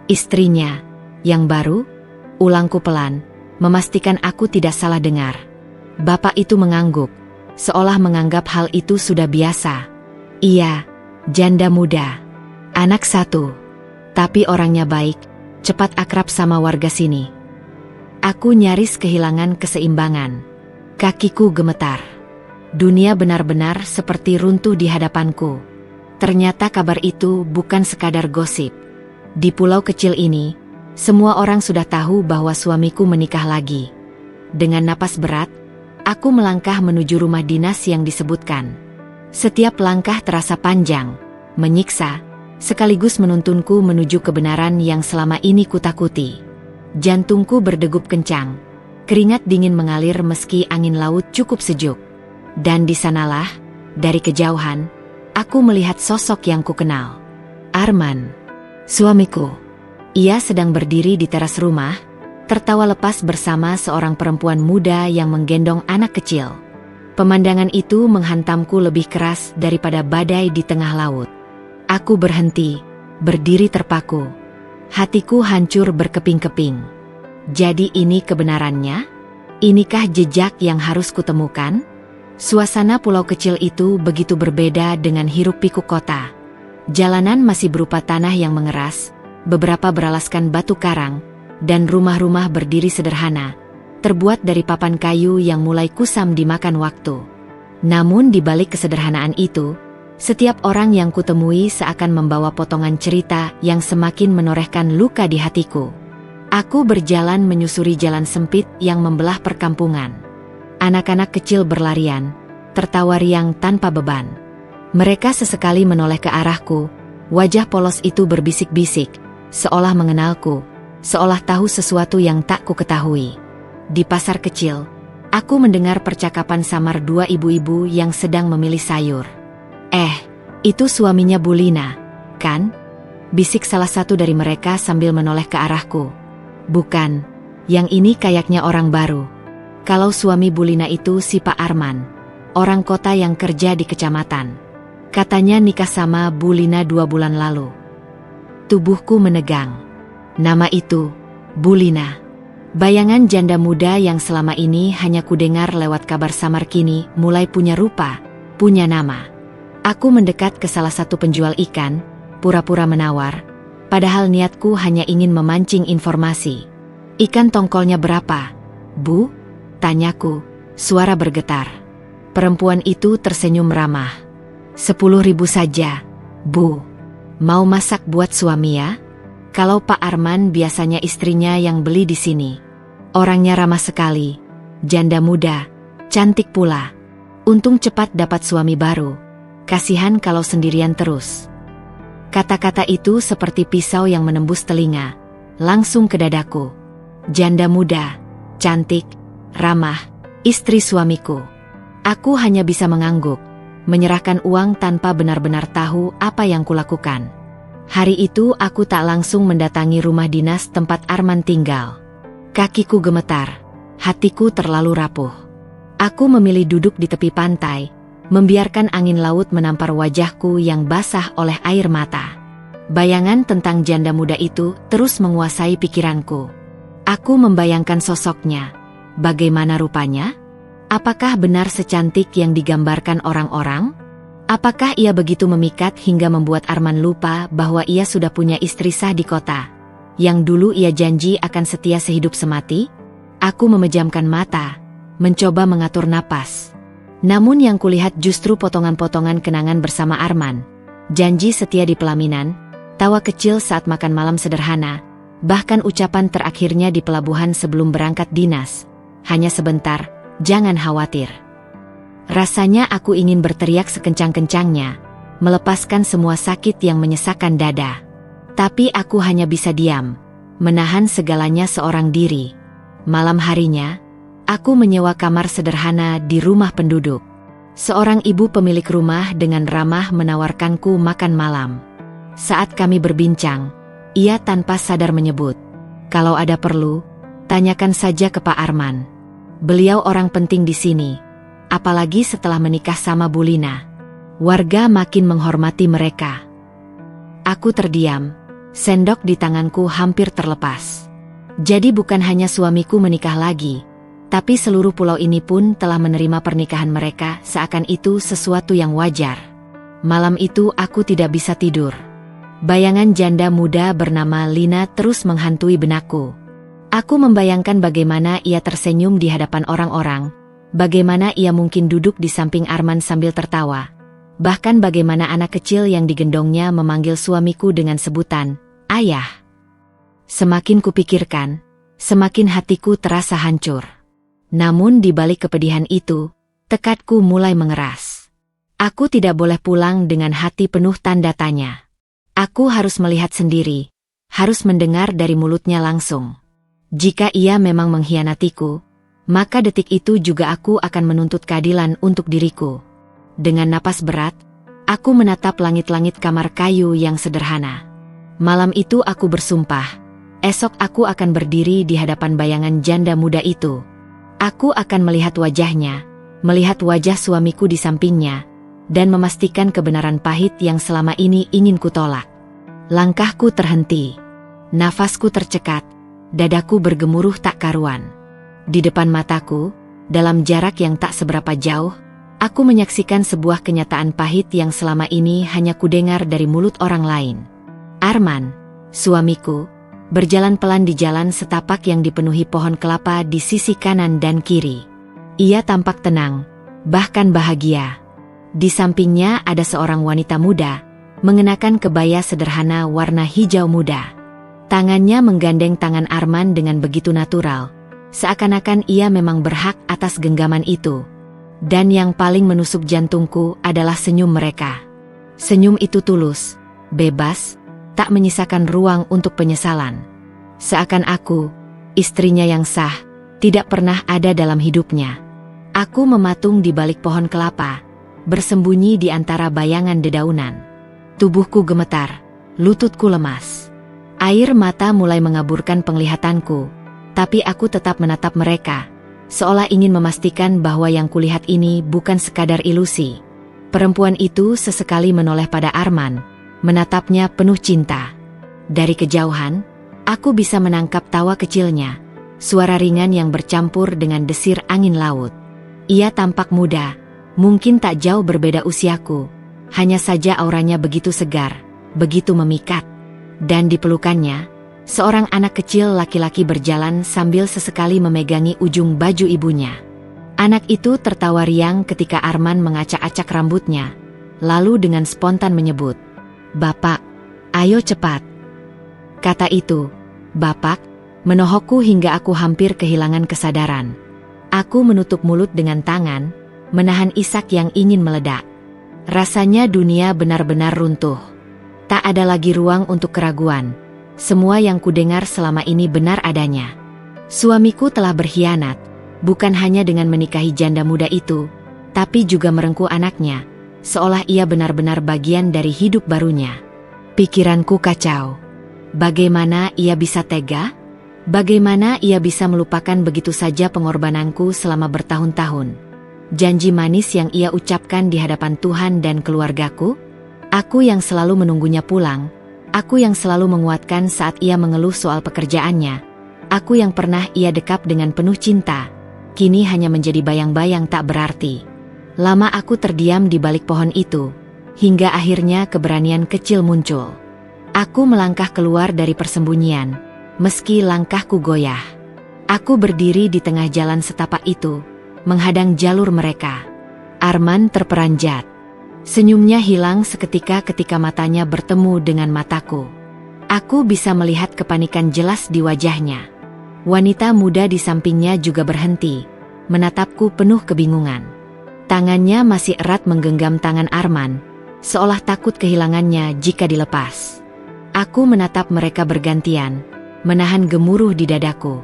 "Istrinya, yang baru?" Ulangku pelan, memastikan aku tidak salah dengar. Bapak itu mengangguk, seolah menganggap hal itu sudah biasa. "Iya, janda muda. Anak satu. Tapi orangnya baik, cepat akrab sama warga sini." Aku nyaris kehilangan keseimbangan. Kakiku gemetar. Dunia benar-benar seperti runtuh di hadapanku. Ternyata kabar itu bukan sekadar gosip. Di pulau kecil ini, semua orang sudah tahu bahwa suamiku menikah lagi. Dengan napas berat, aku melangkah menuju rumah dinas yang disebutkan. Setiap langkah terasa panjang, menyiksa, sekaligus menuntunku menuju kebenaran yang selama ini kutakuti. Jantungku berdegup kencang, keringat dingin mengalir meski angin laut cukup sejuk. Dan di sanalah, dari kejauhan, aku melihat sosok yang kukenal. Arman, suamiku. Ia sedang berdiri di teras rumah, tertawa lepas bersama seorang perempuan muda yang menggendong anak kecil. Pemandangan itu menghantamku lebih keras daripada badai di tengah laut. Aku berhenti, berdiri terpaku. Hatiku hancur berkeping-keping. Jadi ini kebenarannya? Inikah jejak yang harus kutemukan? Suasana pulau kecil itu begitu berbeda dengan hiruk-pikuk kota. Jalanan masih berupa tanah yang mengeras, beberapa beralaskan batu karang, dan rumah-rumah berdiri sederhana, terbuat dari papan kayu yang mulai kusam dimakan waktu. Namun di balik kesederhanaan itu, setiap orang yang kutemui seakan membawa potongan cerita yang semakin menorehkan luka di hatiku. Aku berjalan menyusuri jalan sempit yang membelah perkampungan. Anak-anak kecil berlarian, tertawa riang tanpa beban. Mereka sesekali menoleh ke arahku, wajah polos itu berbisik-bisik, seolah mengenalku, seolah tahu sesuatu yang tak ku ketahui. Di pasar kecil, aku mendengar percakapan samar dua ibu-ibu yang sedang memilih sayur. Itu suaminya Bu Lina, kan?" Bisik salah satu dari mereka sambil menoleh ke arahku. "Bukan, yang ini kayaknya orang baru. Kalau suami Bu Lina itu si Pak Arman, orang kota yang kerja di kecamatan. Katanya nikah sama Bu Lina 2 bulan lalu." Tubuhku menegang. Nama itu, Bu Lina. Bayangan janda muda yang selama ini hanya kudengar lewat kabar samar kini mulai punya rupa, punya nama. Aku mendekat ke salah satu penjual ikan, pura-pura menawar, padahal niatku hanya ingin memancing informasi. "Ikan tongkolnya berapa, Bu?" Tanyaku, suara bergetar. Perempuan itu tersenyum ramah. 10.000 saja, Bu. Mau masak buat suami ya? Kalau Pak Arman biasanya istrinya yang beli di sini. Orangnya ramah sekali, janda muda, cantik pula. Untung cepat dapat suami baru. Kasihan kalau sendirian terus. Kata-kata itu seperti pisau yang menembus telinga, langsung ke dadaku. Janda muda, cantik, ramah, istri suamiku. Aku hanya bisa mengangguk, menyerahkan uang tanpa benar-benar tahu apa yang kulakukan. Hari itu aku tak langsung mendatangi rumah dinas tempat Arman tinggal. Kakiku gemetar, hatiku terlalu rapuh. Aku memilih duduk di tepi pantai, membiarkan angin laut menampar wajahku yang basah oleh air mata. Bayangan tentang janda muda itu terus menguasai pikiranku. Aku membayangkan sosoknya. Bagaimana rupanya? Apakah benar secantik yang digambarkan orang-orang? Apakah ia begitu memikat hingga membuat Arman lupa bahwa ia sudah punya istri sah di kota, yang dulu ia janji akan setia sehidup semati? Aku memejamkan mata, mencoba mengatur napas. Namun yang kulihat justru potongan-potongan kenangan bersama Arman. Janji setia di pelaminan, tawa kecil saat makan malam sederhana, bahkan ucapan terakhirnya di pelabuhan sebelum berangkat dinas. Hanya sebentar, jangan khawatir. Rasanya aku ingin berteriak sekencang-kencangnya, melepaskan semua sakit yang menyesakkan dada. Tapi aku hanya bisa diam, menahan segalanya seorang diri. Malam harinya, aku menyewa kamar sederhana di rumah penduduk. Seorang ibu pemilik rumah dengan ramah menawarkanku makan malam. Saat kami berbincang, ia tanpa sadar menyebut, "Kalau ada perlu, tanyakan saja ke Pak Arman. Beliau orang penting di sini, apalagi setelah menikah sama Bu Lina." Warga makin menghormati mereka. Aku terdiam, sendok di tanganku hampir terlepas. Jadi bukan hanya suamiku menikah lagi, tapi seluruh pulau ini pun telah menerima pernikahan mereka seakan itu sesuatu yang wajar. Malam itu aku tidak bisa tidur. Bayangan janda muda bernama Lina terus menghantui benakku. Aku membayangkan bagaimana ia tersenyum di hadapan orang-orang, bagaimana ia mungkin duduk di samping Arman sambil tertawa, bahkan bagaimana anak kecil yang digendongnya memanggil suamiku dengan sebutan, "Ayah." Semakin kupikirkan, semakin hatiku terasa hancur. Namun di balik kepedihan itu, tekadku mulai mengeras. Aku tidak boleh pulang dengan hati penuh tanda tanya. Aku harus melihat sendiri, harus mendengar dari mulutnya langsung. Jika ia memang mengkhianatiku, maka detik itu juga aku akan menuntut keadilan untuk diriku. Dengan napas berat, aku menatap langit-langit kamar kayu yang sederhana. Malam itu aku bersumpah, esok aku akan berdiri di hadapan bayangan janda muda itu. Aku akan melihat wajahnya, melihat wajah suamiku di sampingnya, dan memastikan kebenaran pahit yang selama ini ingin kutolak. Langkahku terhenti, nafasku tercekat, dadaku bergemuruh tak karuan. Di depan mataku, dalam jarak yang tak seberapa jauh, aku menyaksikan sebuah kenyataan pahit yang selama ini hanya kudengar dari mulut orang lain. Arman, suamiku, berjalan pelan di jalan setapak yang dipenuhi pohon kelapa di sisi kanan dan kiri. Ia tampak tenang, bahkan bahagia. Di sampingnya ada seorang wanita muda, mengenakan kebaya sederhana warna hijau muda. Tangannya menggandeng tangan Arman dengan begitu natural, seakan-akan ia memang berhak atas genggaman itu. Dan yang paling menusuk jantungku adalah senyum mereka. Senyum itu tulus, bebas, tak menyisakan ruang untuk penyesalan. Seakan aku, istrinya yang sah, tidak pernah ada dalam hidupnya. Aku mematung di balik pohon kelapa, bersembunyi di antara bayangan dedaunan. Tubuhku gemetar, lututku lemas. Air mata mulai mengaburkan penglihatanku, tapi aku tetap menatap mereka, seolah ingin memastikan bahwa yang kulihat ini bukan sekadar ilusi. Perempuan itu sesekali menoleh pada Arman, menatapnya penuh cinta. Dari kejauhan, aku bisa menangkap tawa kecilnya, suara ringan yang bercampur dengan desir angin laut. Ia tampak muda, mungkin tak jauh berbeda usiaku, hanya saja auranya begitu segar, begitu memikat. Dan di pelukannya, seorang anak kecil laki-laki berjalan sambil sesekali memegangi ujung baju ibunya. Anak itu tertawa riang ketika Arman mengacak-acak rambutnya, lalu dengan spontan menyebut, "Bapak, ayo cepat." Kata itu, "Bapak," menohokku hingga aku hampir kehilangan kesadaran. Aku menutup mulut dengan tangan, menahan isak yang ingin meledak. Rasanya dunia benar-benar runtuh. Tak ada lagi ruang untuk keraguan. Semua yang kudengar selama ini benar adanya. Suamiku telah berkhianat, bukan hanya dengan menikahi janda muda itu, tapi juga merengkuh anaknya, seolah ia benar-benar bagian dari hidup barunya. Pikiranku kacau. Bagaimana ia bisa tega? Bagaimana ia bisa melupakan begitu saja pengorbananku selama bertahun-tahun? Janji manis yang ia ucapkan di hadapan Tuhan dan keluargaku? Aku yang selalu menunggunya pulang, aku yang selalu menguatkan saat ia mengeluh soal pekerjaannya, aku yang pernah ia dekap dengan penuh cinta, kini hanya menjadi bayang-bayang tak berarti. Lama aku terdiam di balik pohon itu, hingga akhirnya keberanian kecil muncul. Aku melangkah keluar dari persembunyian, meski langkahku goyah. Aku berdiri di tengah jalan setapak itu, menghadang jalur mereka. Arman terperanjat. Senyumnya hilang seketika ketika matanya bertemu dengan mataku. Aku bisa melihat kepanikan jelas di wajahnya. Wanita muda di sampingnya juga berhenti, menatapku penuh kebingungan. Tangannya masih erat menggenggam tangan Arman, seolah takut kehilangannya jika dilepas. Aku menatap mereka bergantian, menahan gemuruh di dadaku.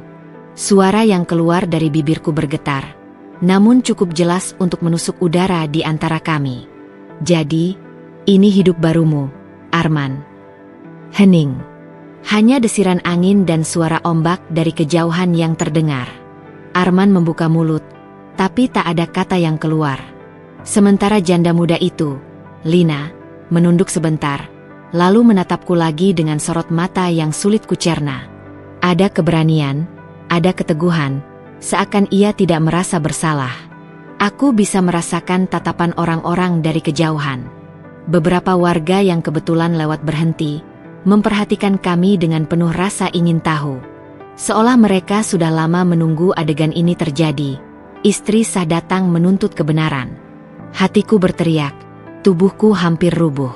Suara yang keluar dari bibirku bergetar, namun cukup jelas untuk menusuk udara di antara kami. Jadi, ini hidup barumu, Arman. Hening. Hanya desiran angin dan suara ombak dari kejauhan yang terdengar. Arman membuka mulut, tapi tak ada kata yang keluar. Sementara janda muda itu, Lina, menunduk sebentar, lalu menatapku lagi dengan sorot mata yang sulit kucerna. Ada keberanian, ada keteguhan, seakan ia tidak merasa bersalah. Aku bisa merasakan tatapan orang-orang dari kejauhan. Beberapa warga yang kebetulan lewat berhenti, memperhatikan kami dengan penuh rasa ingin tahu. Seolah mereka sudah lama menunggu adegan ini terjadi. Istri sah datang menuntut kebenaran. Hatiku berteriak, tubuhku hampir rubuh.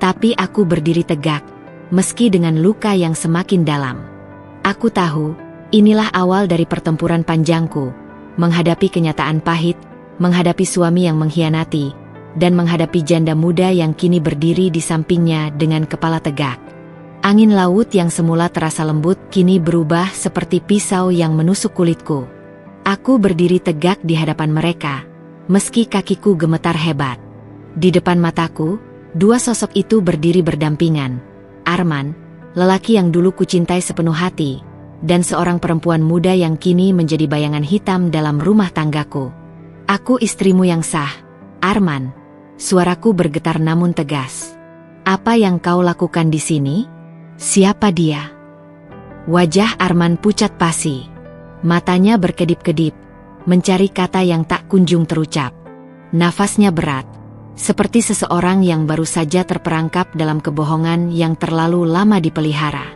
Tapi aku berdiri tegak, meski dengan luka yang semakin dalam. Aku tahu, inilah awal dari pertempuran panjangku, menghadapi kenyataan pahit, menghadapi suami yang mengkhianati, dan menghadapi janda muda yang kini berdiri di sampingnya dengan kepala tegak. Angin laut yang semula terasa lembut kini berubah seperti pisau yang menusuk kulitku. Aku berdiri tegak di hadapan mereka, meski kakiku gemetar hebat. Di depan mataku, dua sosok itu berdiri berdampingan. Arman, lelaki yang dulu kucintai sepenuh hati, dan seorang perempuan muda yang kini menjadi bayangan hitam dalam rumah tanggaku. Aku istrimu yang sah, Arman. Suaraku bergetar namun tegas. Apa yang kau lakukan di sini? Siapa dia? Wajah Arman pucat pasi. Matanya berkedip-kedip, mencari kata yang tak kunjung terucap. Nafasnya berat, seperti seseorang yang baru saja terperangkap dalam kebohongan yang terlalu lama dipelihara.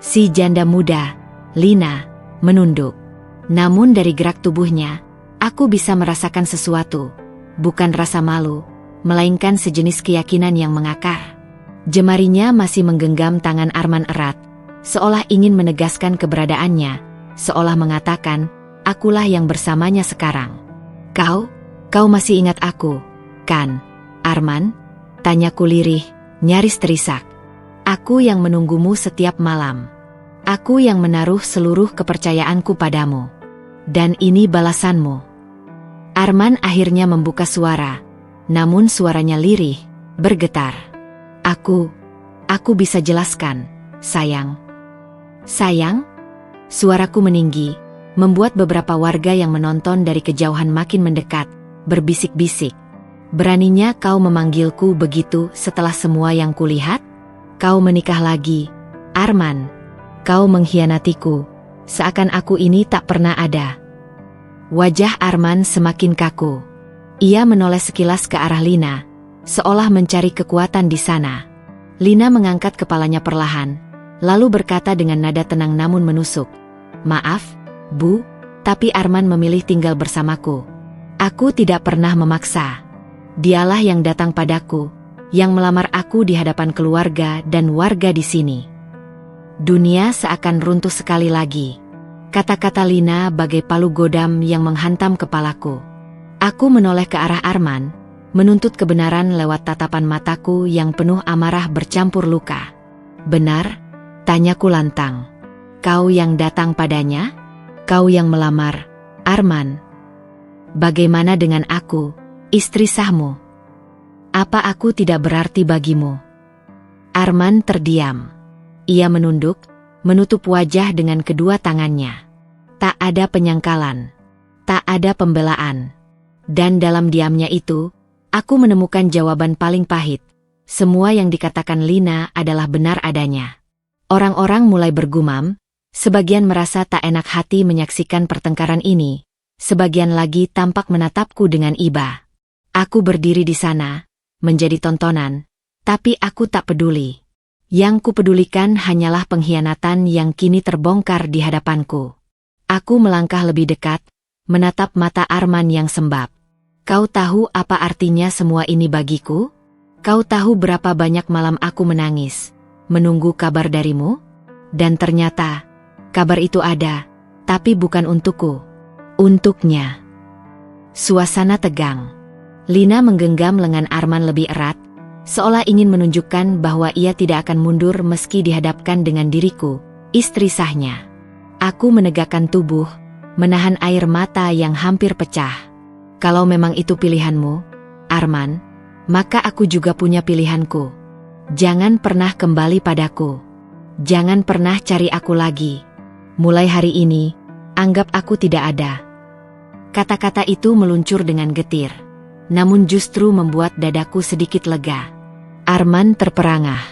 Si janda muda, Lina, menunduk. Namun dari gerak tubuhnya, aku bisa merasakan sesuatu, bukan rasa malu, melainkan sejenis keyakinan yang mengakar. Jemarinya masih menggenggam tangan Arman erat, seolah ingin menegaskan keberadaannya, seolah mengatakan, akulah yang bersamanya sekarang. Kau masih ingat aku, kan, Arman? Tanyaku lirih, nyaris terisak. Aku yang menunggumu setiap malam. Aku yang menaruh seluruh kepercayaanku padamu. Dan ini balasanmu. Arman akhirnya membuka suara, namun suaranya lirih, bergetar. Aku bisa jelaskan, sayang. Sayang? Suaraku meninggi, membuat beberapa warga yang menonton dari kejauhan makin mendekat, berbisik-bisik. Beraninya kau memanggilku begitu setelah semua yang kulihat? Kau menikah lagi, Arman. Kau mengkhianatiku, seakan aku ini tak pernah ada. Wajah Arman semakin kaku. Ia menoleh sekilas ke arah Lina, seolah mencari kekuatan di sana. Lina mengangkat kepalanya perlahan, lalu berkata dengan nada tenang namun menusuk. Maaf, Bu, tapi Arman memilih tinggal bersamaku. Aku tidak pernah memaksa. Dialah yang datang padaku, yang melamar aku di hadapan keluarga dan warga di sini. Dunia seakan runtuh sekali lagi. Kata-kata Lina bagai palu godam yang menghantam kepalaku. Aku menoleh ke arah Arman, menuntut kebenaran lewat tatapan mataku yang penuh amarah bercampur luka. "Benar?" tanyaku lantang. "Kau yang datang padanya? Kau yang melamar Arman? Bagaimana dengan aku, istri sahmu? Apa aku tidak berarti bagimu?" Arman terdiam. Ia menunduk, menutup wajah dengan kedua tangannya. Tak ada penyangkalan, tak ada pembelaan. Dan dalam diamnya itu, aku menemukan jawaban paling pahit. Semua yang dikatakan Lina adalah benar adanya. Orang-orang mulai bergumam, sebagian merasa tak enak hati menyaksikan pertengkaran ini, sebagian lagi tampak menatapku dengan iba. Aku berdiri di sana, menjadi tontonan, tapi aku tak peduli. Yang kupedulikan hanyalah pengkhianatan yang kini terbongkar di hadapanku. Aku melangkah lebih dekat, menatap mata Arman yang sembab. "Kau tahu apa artinya semua ini bagiku? Kau tahu berapa banyak malam aku menangis, menunggu kabar darimu? Dan ternyata, kabar itu ada, tapi bukan untukku, untuknya." Suasana tegang. Lina menggenggam lengan Arman lebih erat, seolah ingin menunjukkan bahwa ia tidak akan mundur meski dihadapkan dengan diriku, istri sahnya. Aku menegakkan tubuh, menahan air mata yang hampir pecah. "Kalau memang itu pilihanmu, Arman, maka aku juga punya pilihanku. Jangan pernah kembali padaku. Jangan pernah cari aku lagi. Mulai hari ini, anggap aku tidak ada." Kata-kata itu meluncur dengan getir, namun justru membuat dadaku sedikit lega. Arman terperangah.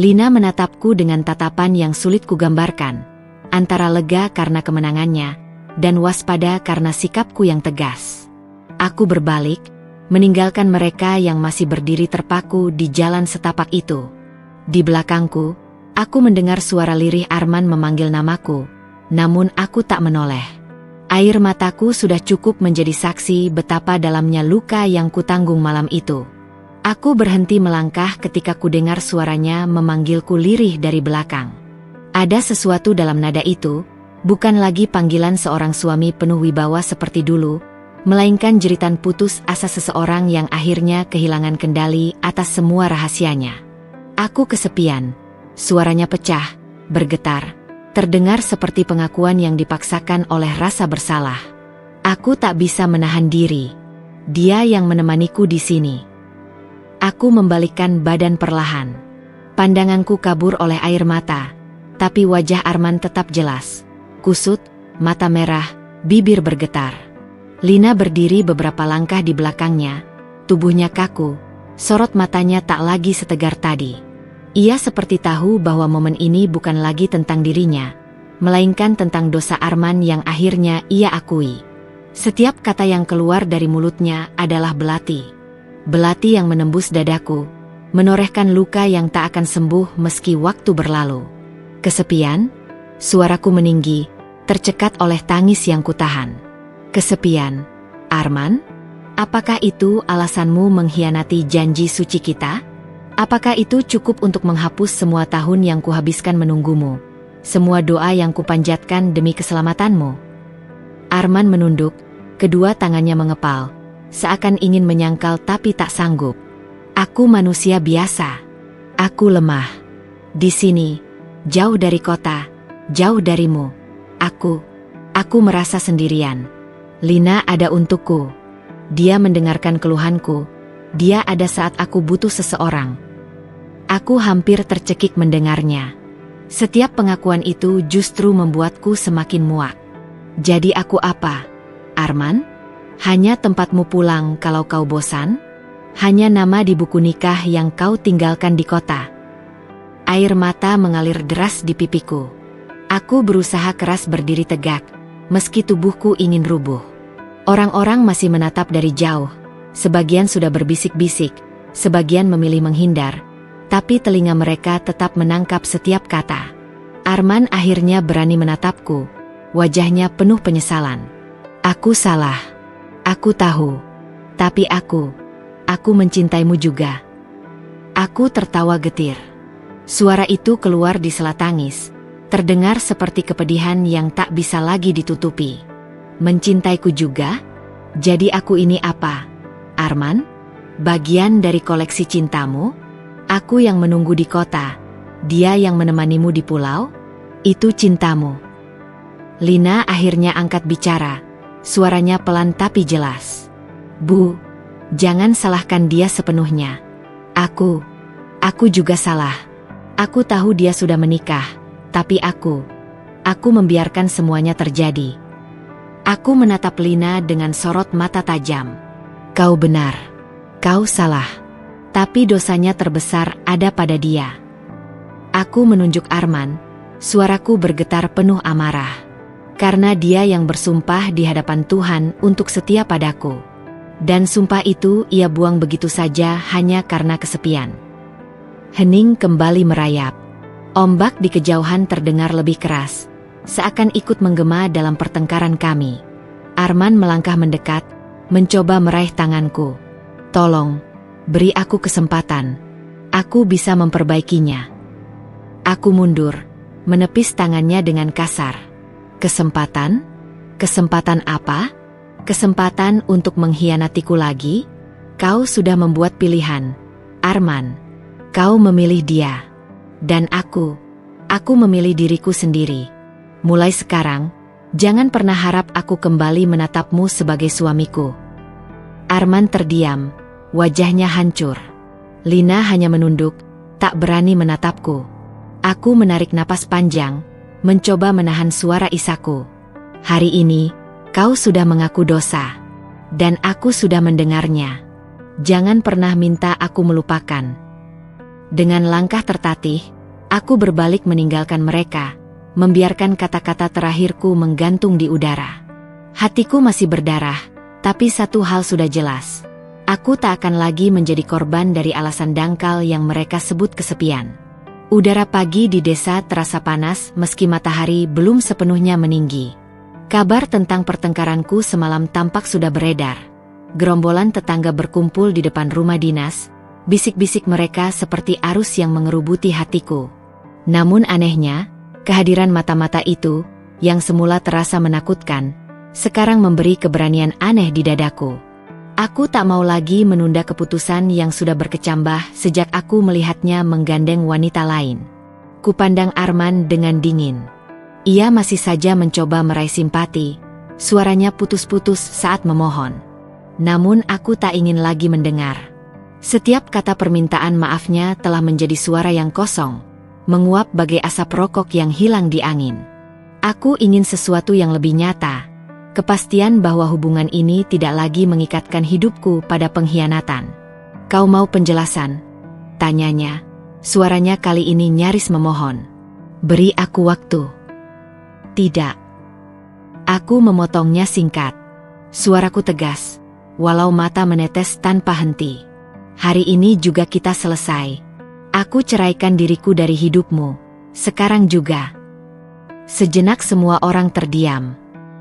Lina menatapku dengan tatapan yang sulit kugambarkan, antara lega karena kemenangannya, dan waspada karena sikapku yang tegas. Aku berbalik, meninggalkan mereka yang masih berdiri terpaku di jalan setapak itu. Di belakangku, aku mendengar suara lirih Arman memanggil namaku, namun aku tak menoleh. Air mataku sudah cukup menjadi saksi betapa dalamnya luka yang kutanggung malam itu. Aku berhenti melangkah ketika kudengar suaranya memanggilku lirih dari belakang. Ada sesuatu dalam nada itu, bukan lagi panggilan seorang suami penuh wibawa seperti dulu, melainkan jeritan putus asa seseorang yang akhirnya kehilangan kendali atas semua rahasianya. Aku kesepian. Suaranya pecah, bergetar, terdengar seperti pengakuan yang dipaksakan oleh rasa bersalah. Aku tak bisa menahan diri. Dia yang menemaniku di sini. Aku membalikkan badan perlahan. Pandanganku kabur oleh air mata, tapi wajah Arman tetap jelas. Kusut, mata merah, bibir bergetar. Lina berdiri beberapa langkah di belakangnya, tubuhnya kaku, sorot matanya tak lagi setegar tadi. Ia seperti tahu bahwa momen ini bukan lagi tentang dirinya, melainkan tentang dosa Arman yang akhirnya ia akui. Setiap kata yang keluar dari mulutnya adalah belati. Belati yang menembus dadaku, menorehkan luka yang tak akan sembuh meski waktu berlalu. Kesepian, suaraku meninggi, tercekat oleh tangis yang kutahan. Kesepian, Arman? Apakah itu alasanmu mengkhianati janji suci kita? Apakah itu cukup untuk menghapus semua tahun yang kuhabiskan menunggumu? Semua doa yang kupanjatkan demi keselamatanmu? Arman menunduk, kedua tangannya mengepal, seakan ingin menyangkal tapi tak sanggup. Aku manusia biasa. Aku lemah. Di sini, jauh dari kota, jauh darimu. Aku merasa sendirian. Lina ada untukku. Dia mendengarkan keluhanku. Dia ada saat aku butuh seseorang. Aku hampir tercekik mendengarnya. Setiap pengakuan itu justru membuatku semakin muak. Jadi aku apa, Arman? Hanya tempatmu pulang kalau kau bosan? Hanya nama di buku nikah yang kau tinggalkan di kota? Air mata mengalir deras di pipiku. Aku berusaha keras berdiri tegak, meski tubuhku ingin rubuh. Orang-orang masih menatap dari jauh, sebagian sudah berbisik-bisik, sebagian memilih menghindar, tapi telinga mereka tetap menangkap setiap kata. Arman akhirnya berani menatapku, wajahnya penuh penyesalan. Aku salah. Aku tahu, tapi aku mencintaimu juga. Aku tertawa getir. Suara itu keluar di sela tangis, terdengar seperti kepedihan yang tak bisa lagi ditutupi. Mencintaiku juga? Jadi aku ini apa, Arman? Bagian dari koleksi cintamu? Aku yang menunggu di kota, dia yang menemanimu di pulau? Itu cintamu. Lina akhirnya angkat bicara, suaranya pelan tapi jelas. Bu, jangan salahkan dia sepenuhnya. Aku juga salah. Aku tahu dia sudah menikah, tapi aku membiarkan semuanya terjadi. Aku menatap Lina dengan sorot mata tajam. Kau benar. Kau salah. Tapi dosanya terbesar ada pada dia. Aku menunjuk Arman, suaraku bergetar penuh amarah. Karena dia yang bersumpah di hadapan Tuhan untuk setia padaku. Dan sumpah itu ia buang begitu saja hanya karena kesepian. Hening kembali merayap. Ombak di kejauhan terdengar lebih keras, seakan ikut menggema dalam pertengkaran kami. Arman melangkah mendekat, mencoba meraih tanganku. Tolong, beri aku kesempatan. Aku bisa memperbaikinya. Aku mundur, menepis tangannya dengan kasar. Kesempatan? Kesempatan apa? Kesempatan untuk mengkhianatiku lagi? Kau sudah membuat pilihan, Arman. Kau memilih dia. Dan aku memilih diriku sendiri. Mulai sekarang, jangan pernah harap aku kembali menatapmu sebagai suamiku. Arman terdiam, wajahnya hancur. Lina hanya menunduk, tak berani menatapku. Aku menarik napas panjang, mencoba menahan suara isaku. Hari ini, kau sudah mengaku dosa. Dan aku sudah mendengarnya. Jangan pernah minta aku melupakan. Dengan langkah tertatih, aku berbalik meninggalkan mereka, membiarkan kata-kata terakhirku menggantung di udara. Hatiku masih berdarah, tapi satu hal sudah jelas. Aku tak akan lagi menjadi korban dari alasan dangkal yang mereka sebut kesepian. Udara pagi di desa terasa panas meski matahari belum sepenuhnya meninggi. Kabar tentang pertengkaranku semalam tampak sudah beredar. Gerombolan tetangga berkumpul di depan rumah dinas, bisik-bisik mereka seperti arus yang mengerubuti hatiku. Namun anehnya, kehadiran mata-mata itu, yang semula terasa menakutkan, sekarang memberi keberanian aneh di dadaku. Aku tak mau lagi menunda keputusan yang sudah berkecambah sejak aku melihatnya menggandeng wanita lain. Kupandang Arman dengan dingin. Ia masih saja mencoba meraih simpati, suaranya putus-putus saat memohon. Namun aku tak ingin lagi mendengar. Setiap kata permintaan maafnya telah menjadi suara yang kosong, menguap bagai asap rokok yang hilang di angin. Aku ingin sesuatu yang lebih nyata, kepastian bahwa hubungan ini tidak lagi mengikatkan hidupku pada pengkhianatan. Kau mau penjelasan? Tanyanya, suaranya kali ini nyaris memohon. Beri aku waktu. Tidak. Aku memotongnya singkat. Suaraku tegas, walau mata menetes tanpa henti. Hari ini juga kita selesai. Aku ceraikan diriku dari hidupmu, sekarang juga. Sejenak semua orang terdiam.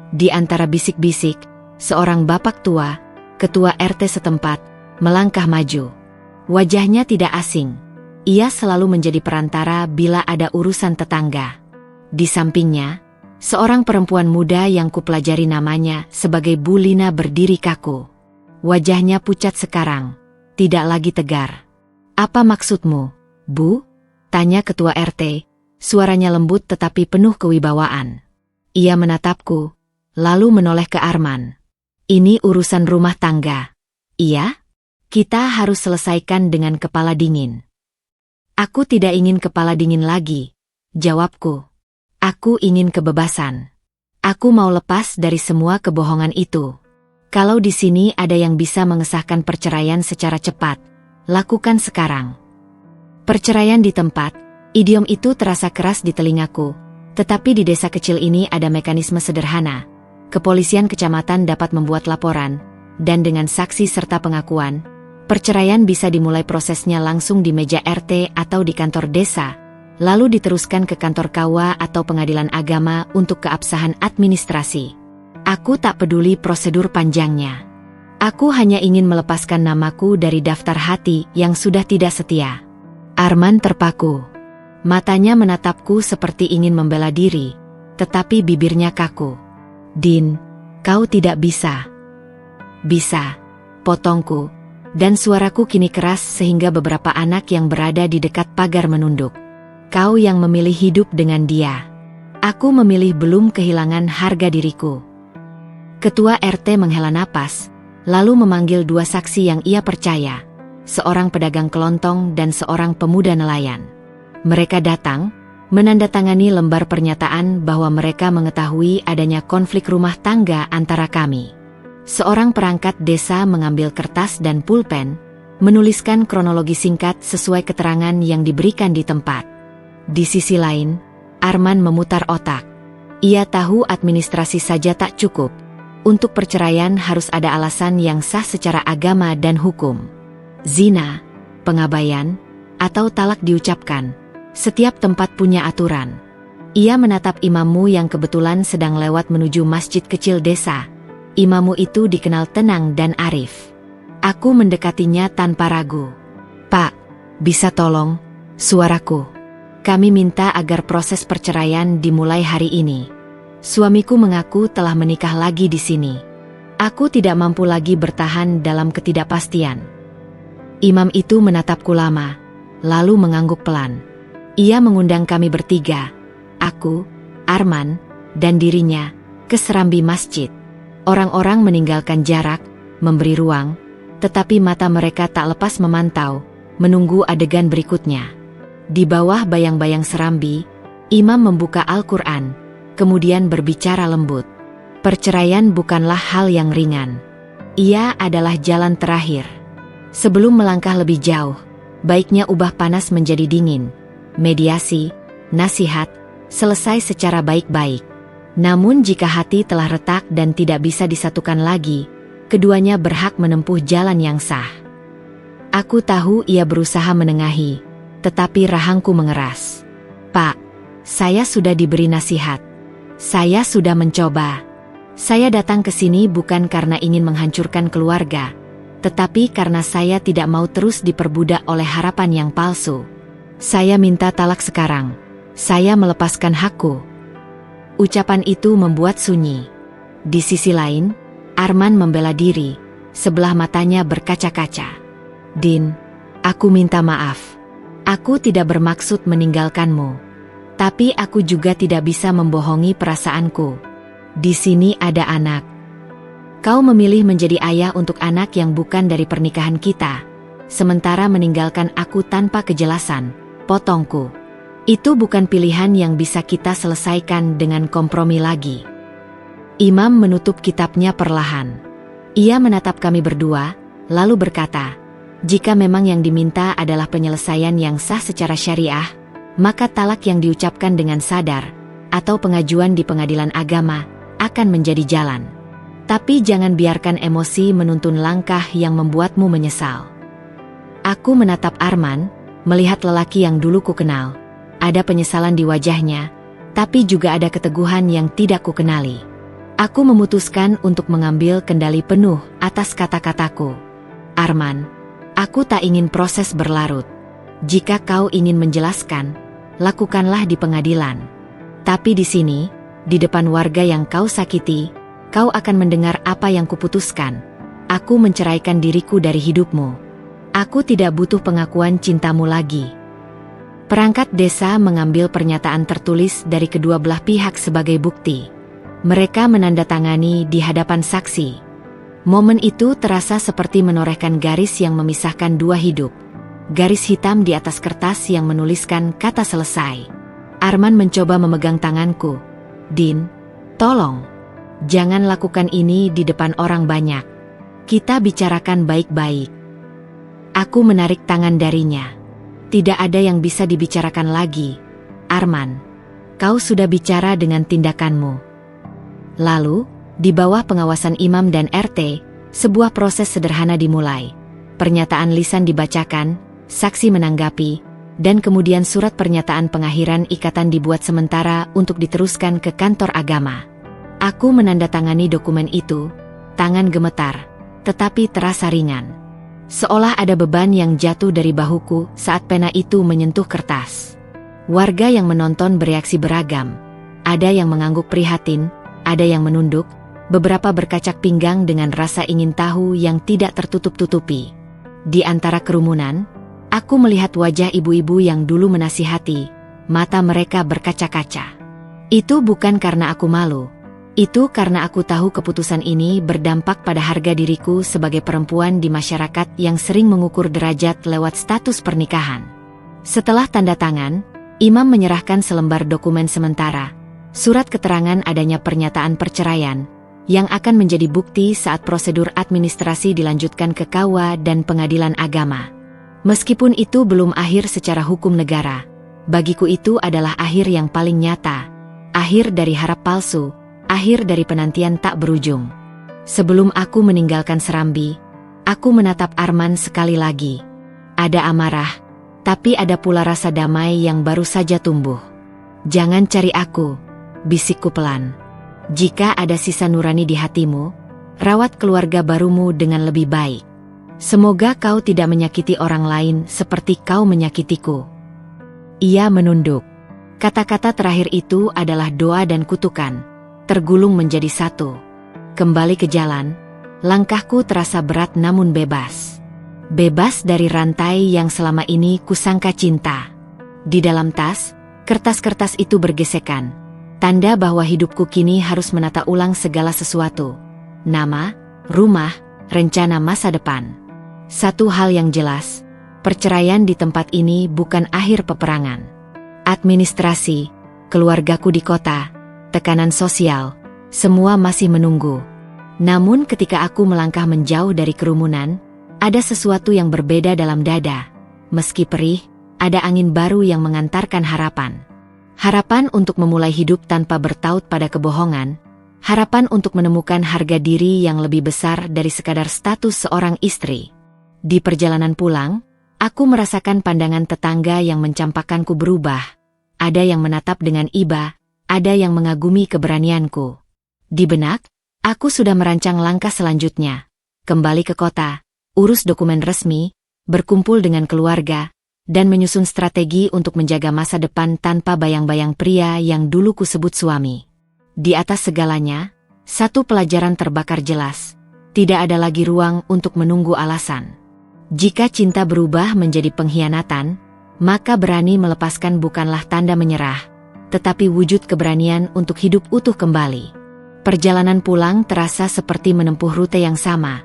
Di antara bisik-bisik, seorang bapak tua, ketua RT setempat, melangkah maju. Wajahnya tidak asing. Ia selalu menjadi perantara bila ada urusan tetangga. Di sampingnya, seorang perempuan muda yang kupelajari namanya sebagai Bu Lina berdiri kaku. Wajahnya pucat sekarang, tidak lagi tegar. Apa maksudmu, Bu? Tanya ketua RT, suaranya lembut tetapi penuh kewibawaan. Ia menatapku, lalu menoleh ke Arman. Ini urusan rumah tangga. Iya? Kita harus selesaikan dengan kepala dingin. Aku tidak ingin kepala dingin lagi, jawabku. Aku ingin kebebasan. Aku mau lepas dari semua kebohongan itu. Kalau di sini ada yang bisa mengesahkan perceraian secara cepat, lakukan sekarang. Perceraian di tempat, idiom itu terasa keras di telingaku, tetapi di desa kecil ini ada mekanisme sederhana. Kepolisian kecamatan dapat membuat laporan, dan dengan saksi serta pengakuan, perceraian bisa dimulai prosesnya langsung di meja RT atau di kantor desa, lalu diteruskan ke kantor KUA atau pengadilan agama untuk keabsahan administrasi. Aku tak peduli prosedur panjangnya. Aku hanya ingin melepaskan namaku dari daftar hati yang sudah tidak setia. Arman terpaku. Matanya menatapku seperti ingin membela diri, tetapi bibirnya kaku. Din, kau tidak bisa. Bisa, potongku. Dan suaraku kini keras sehingga beberapa anak yang berada di dekat pagar menunduk. Kau yang memilih hidup dengan dia. Aku memilih belum kehilangan harga diriku. Ketua RT menghela napas, lalu memanggil dua saksi yang ia percaya, seorang pedagang kelontong dan seorang pemuda nelayan. Mereka datang, menandatangani lembar pernyataan bahwa mereka mengetahui adanya konflik rumah tangga antara kami. Seorang perangkat desa mengambil kertas dan pulpen, menuliskan kronologi singkat sesuai keterangan yang diberikan di tempat. Di sisi lain, Arman memutar otak. Ia tahu administrasi saja tak cukup. Untuk perceraian harus ada alasan yang sah secara agama dan hukum. Zina, pengabaian, atau talak diucapkan. Setiap tempat punya aturan. Ia menatap imammu yang kebetulan sedang lewat menuju masjid kecil desa. Imammu itu dikenal tenang dan arif. Aku mendekatinya tanpa ragu. Pak, bisa tolong? Suaraku. Kami minta agar proses perceraian dimulai hari ini. Suamiku mengaku telah menikah lagi di sini. Aku tidak mampu lagi bertahan dalam ketidakpastian. Imam itu menatapku lama, lalu mengangguk pelan. Ia mengundang kami bertiga, aku, Arman, dan dirinya, ke serambi masjid. Orang-orang meninggalkan jarak, memberi ruang, tetapi mata mereka tak lepas memantau, menunggu adegan berikutnya. Di bawah bayang-bayang serambi, imam membuka Al-Quran, kemudian berbicara lembut. Perceraian bukanlah hal yang ringan. Ia adalah jalan terakhir. Sebelum melangkah lebih jauh, baiknya ubah panas menjadi dingin. Mediasi, nasihat, selesai secara baik-baik. Namun jika hati telah retak dan tidak bisa disatukan lagi, keduanya berhak menempuh jalan yang sah. Aku tahu ia berusaha menengahi, tetapi rahangku mengeras. Pak, saya sudah diberi nasihat. Saya sudah mencoba. Saya datang ke sini bukan karena ingin menghancurkan keluarga, tetapi karena saya tidak mau terus diperbudak oleh harapan yang palsu. Saya minta talak sekarang. Saya melepaskan hakku. Ucapan itu membuat sunyi. Di sisi lain, Arman membela diri, sebelah matanya berkaca-kaca. Din, aku minta maaf. Aku tidak bermaksud meninggalkanmu. Tapi aku juga tidak bisa membohongi perasaanku. Di sini ada anak. Kau memilih menjadi ayah untuk anak yang bukan dari pernikahan kita, sementara meninggalkan aku tanpa kejelasan, potongku. Itu bukan pilihan yang bisa kita selesaikan dengan kompromi lagi. Imam menutup kitabnya perlahan. Ia menatap kami berdua, lalu berkata, jika memang yang diminta adalah penyelesaian yang sah secara syariah, maka talak yang diucapkan dengan sadar, atau pengajuan di pengadilan agama, akan menjadi jalan. Tapi jangan biarkan emosi menuntun langkah yang membuatmu menyesal. Aku menatap Arman, melihat lelaki yang dulu ku kenal. Ada penyesalan di wajahnya, tapi juga ada keteguhan yang tidak kukenali. Aku memutuskan untuk mengambil kendali penuh atas kata-kataku. Arman, aku tak ingin proses berlarut. Jika kau ingin menjelaskan, lakukanlah di pengadilan. Tapi di sini, di depan warga yang kau sakiti, kau akan mendengar apa yang kuputuskan. Aku menceraikan diriku dari hidupmu. Aku tidak butuh pengakuan cintamu lagi. Perangkat desa mengambil pernyataan tertulis dari kedua belah pihak sebagai bukti. Mereka menandatangani di hadapan saksi. Momen itu terasa seperti menorehkan garis yang memisahkan dua hidup. Garis hitam di atas kertas yang menuliskan kata selesai. Arman mencoba memegang tanganku. Din, tolong. Jangan lakukan ini di depan orang banyak. Kita bicarakan baik-baik. Aku menarik tangan darinya. Tidak ada yang bisa dibicarakan lagi. Arman, kau sudah bicara dengan tindakanmu. Lalu, di bawah pengawasan imam dan RT, sebuah proses sederhana dimulai. Pernyataan lisan dibacakan, saksi menanggapi, dan kemudian surat pernyataan pengakhiran ikatan dibuat sementara untuk diteruskan ke kantor agama. Aku menandatangani dokumen itu, tangan gemetar, tetapi terasa ringan. Seolah ada beban yang jatuh dari bahuku saat pena itu menyentuh kertas. Warga yang menonton bereaksi beragam. Ada yang mengangguk prihatin, ada yang menunduk, beberapa berkacak pinggang dengan rasa ingin tahu yang tidak tertutup-tutupi. Di antara kerumunan, aku melihat wajah ibu-ibu yang dulu menasihati, mata mereka berkaca-kaca. Itu bukan karena aku malu. Itu karena aku tahu keputusan ini berdampak pada harga diriku sebagai perempuan di masyarakat yang sering mengukur derajat lewat status pernikahan. Setelah tanda tangan, imam menyerahkan selembar dokumen sementara, surat keterangan adanya pernyataan perceraian, yang akan menjadi bukti saat prosedur administrasi dilanjutkan ke KUA dan pengadilan agama. Meskipun itu belum akhir secara hukum negara, bagiku itu adalah akhir yang paling nyata, akhir dari harap palsu, akhir dari penantian tak berujung. Sebelum aku meninggalkan Serambi, aku menatap Arman sekali lagi. Ada amarah, tapi ada pula rasa damai yang baru saja tumbuh. "Jangan cari aku," bisikku pelan. "Jika ada sisa nurani di hatimu, rawat keluarga barumu dengan lebih baik. Semoga kau tidak menyakiti orang lain seperti kau menyakitiku." Ia menunduk. Kata-kata terakhir itu adalah doa dan kutukan, tergulung menjadi satu. Kembali ke jalan, langkahku terasa berat namun bebas. Bebas dari rantai yang selama ini kusangka cinta. Di dalam tas, kertas-kertas itu bergesekan. Tanda bahwa hidupku kini harus menata ulang segala sesuatu. Nama, rumah, rencana masa depan. Satu hal yang jelas, perceraian di tempat ini bukan akhir peperangan. Administrasi, keluargaku di kota, tekanan sosial, semua masih menunggu. Namun ketika aku melangkah menjauh dari kerumunan, ada sesuatu yang berbeda dalam dada. Meski perih, ada angin baru yang mengantarkan harapan. Harapan untuk memulai hidup tanpa bertaut pada kebohongan, harapan untuk menemukan harga diri yang lebih besar dari sekadar status seorang istri. Di perjalanan pulang, aku merasakan pandangan tetangga yang mencampakkanku berubah. Ada yang menatap dengan iba, ada yang mengagumi keberanianku. Di benak, aku sudah merancang langkah selanjutnya. Kembali ke kota, urus dokumen resmi, berkumpul dengan keluarga, dan menyusun strategi untuk menjaga masa depan tanpa bayang-bayang pria yang dulu kusebut suami. Di atas segalanya, satu pelajaran terbakar jelas. Tidak ada lagi ruang untuk menunggu alasan. Jika cinta berubah menjadi pengkhianatan, maka berani melepaskan bukanlah tanda menyerah, tetapi wujud keberanian untuk hidup utuh kembali. Perjalanan pulang terasa seperti menempuh rute yang sama,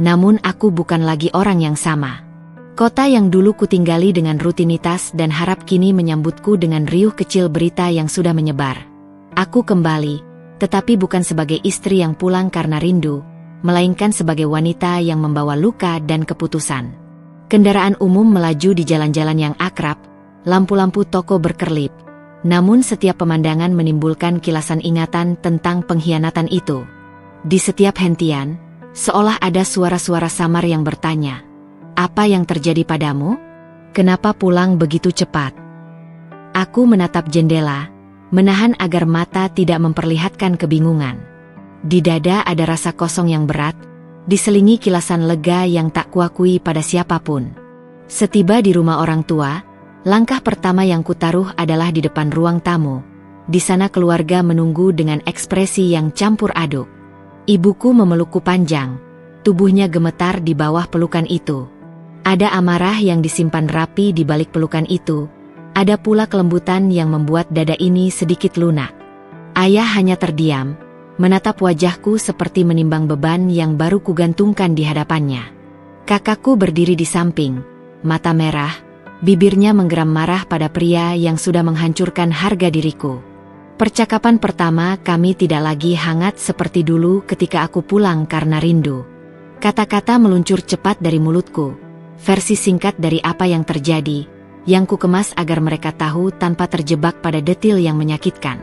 namun aku bukan lagi orang yang sama. Kota yang dulu kutinggali dengan rutinitas dan harap kini menyambutku dengan riuh kecil berita yang sudah menyebar. Aku kembali, tetapi bukan sebagai istri yang pulang karena rindu, melainkan sebagai wanita yang membawa luka dan keputusan. Kendaraan umum melaju di jalan-jalan yang akrab, lampu-lampu toko berkerlip, namun setiap pemandangan menimbulkan kilasan ingatan tentang pengkhianatan itu. Di setiap hentian, seolah ada suara-suara samar yang bertanya, "Apa yang terjadi padamu? Kenapa pulang begitu cepat?" Aku menatap jendela, menahan agar mata tidak memperlihatkan kebingungan. Di dada ada rasa kosong yang berat, diselingi kilasan lega yang tak kuakui pada siapapun. Setiba di rumah orang tua, langkah pertama yang kutaruh adalah di depan ruang tamu. Di sana keluarga menunggu dengan ekspresi yang campur aduk. Ibuku memelukku panjang, tubuhnya gemetar di bawah pelukan itu. Ada amarah yang disimpan rapi di balik pelukan itu, ada pula kelembutan yang membuat dada ini sedikit lunak. Ayah hanya terdiam, menatap wajahku seperti menimbang beban yang baru kugantungkan di hadapannya. Kakakku berdiri di samping, mata merah, bibirnya menggeram marah pada pria yang sudah menghancurkan harga diriku. Percakapan pertama kami tidak lagi hangat seperti dulu ketika aku pulang karena rindu. Kata-kata meluncur cepat dari mulutku. Versi singkat dari apa yang terjadi, yang kukemas agar mereka tahu tanpa terjebak pada detil yang menyakitkan.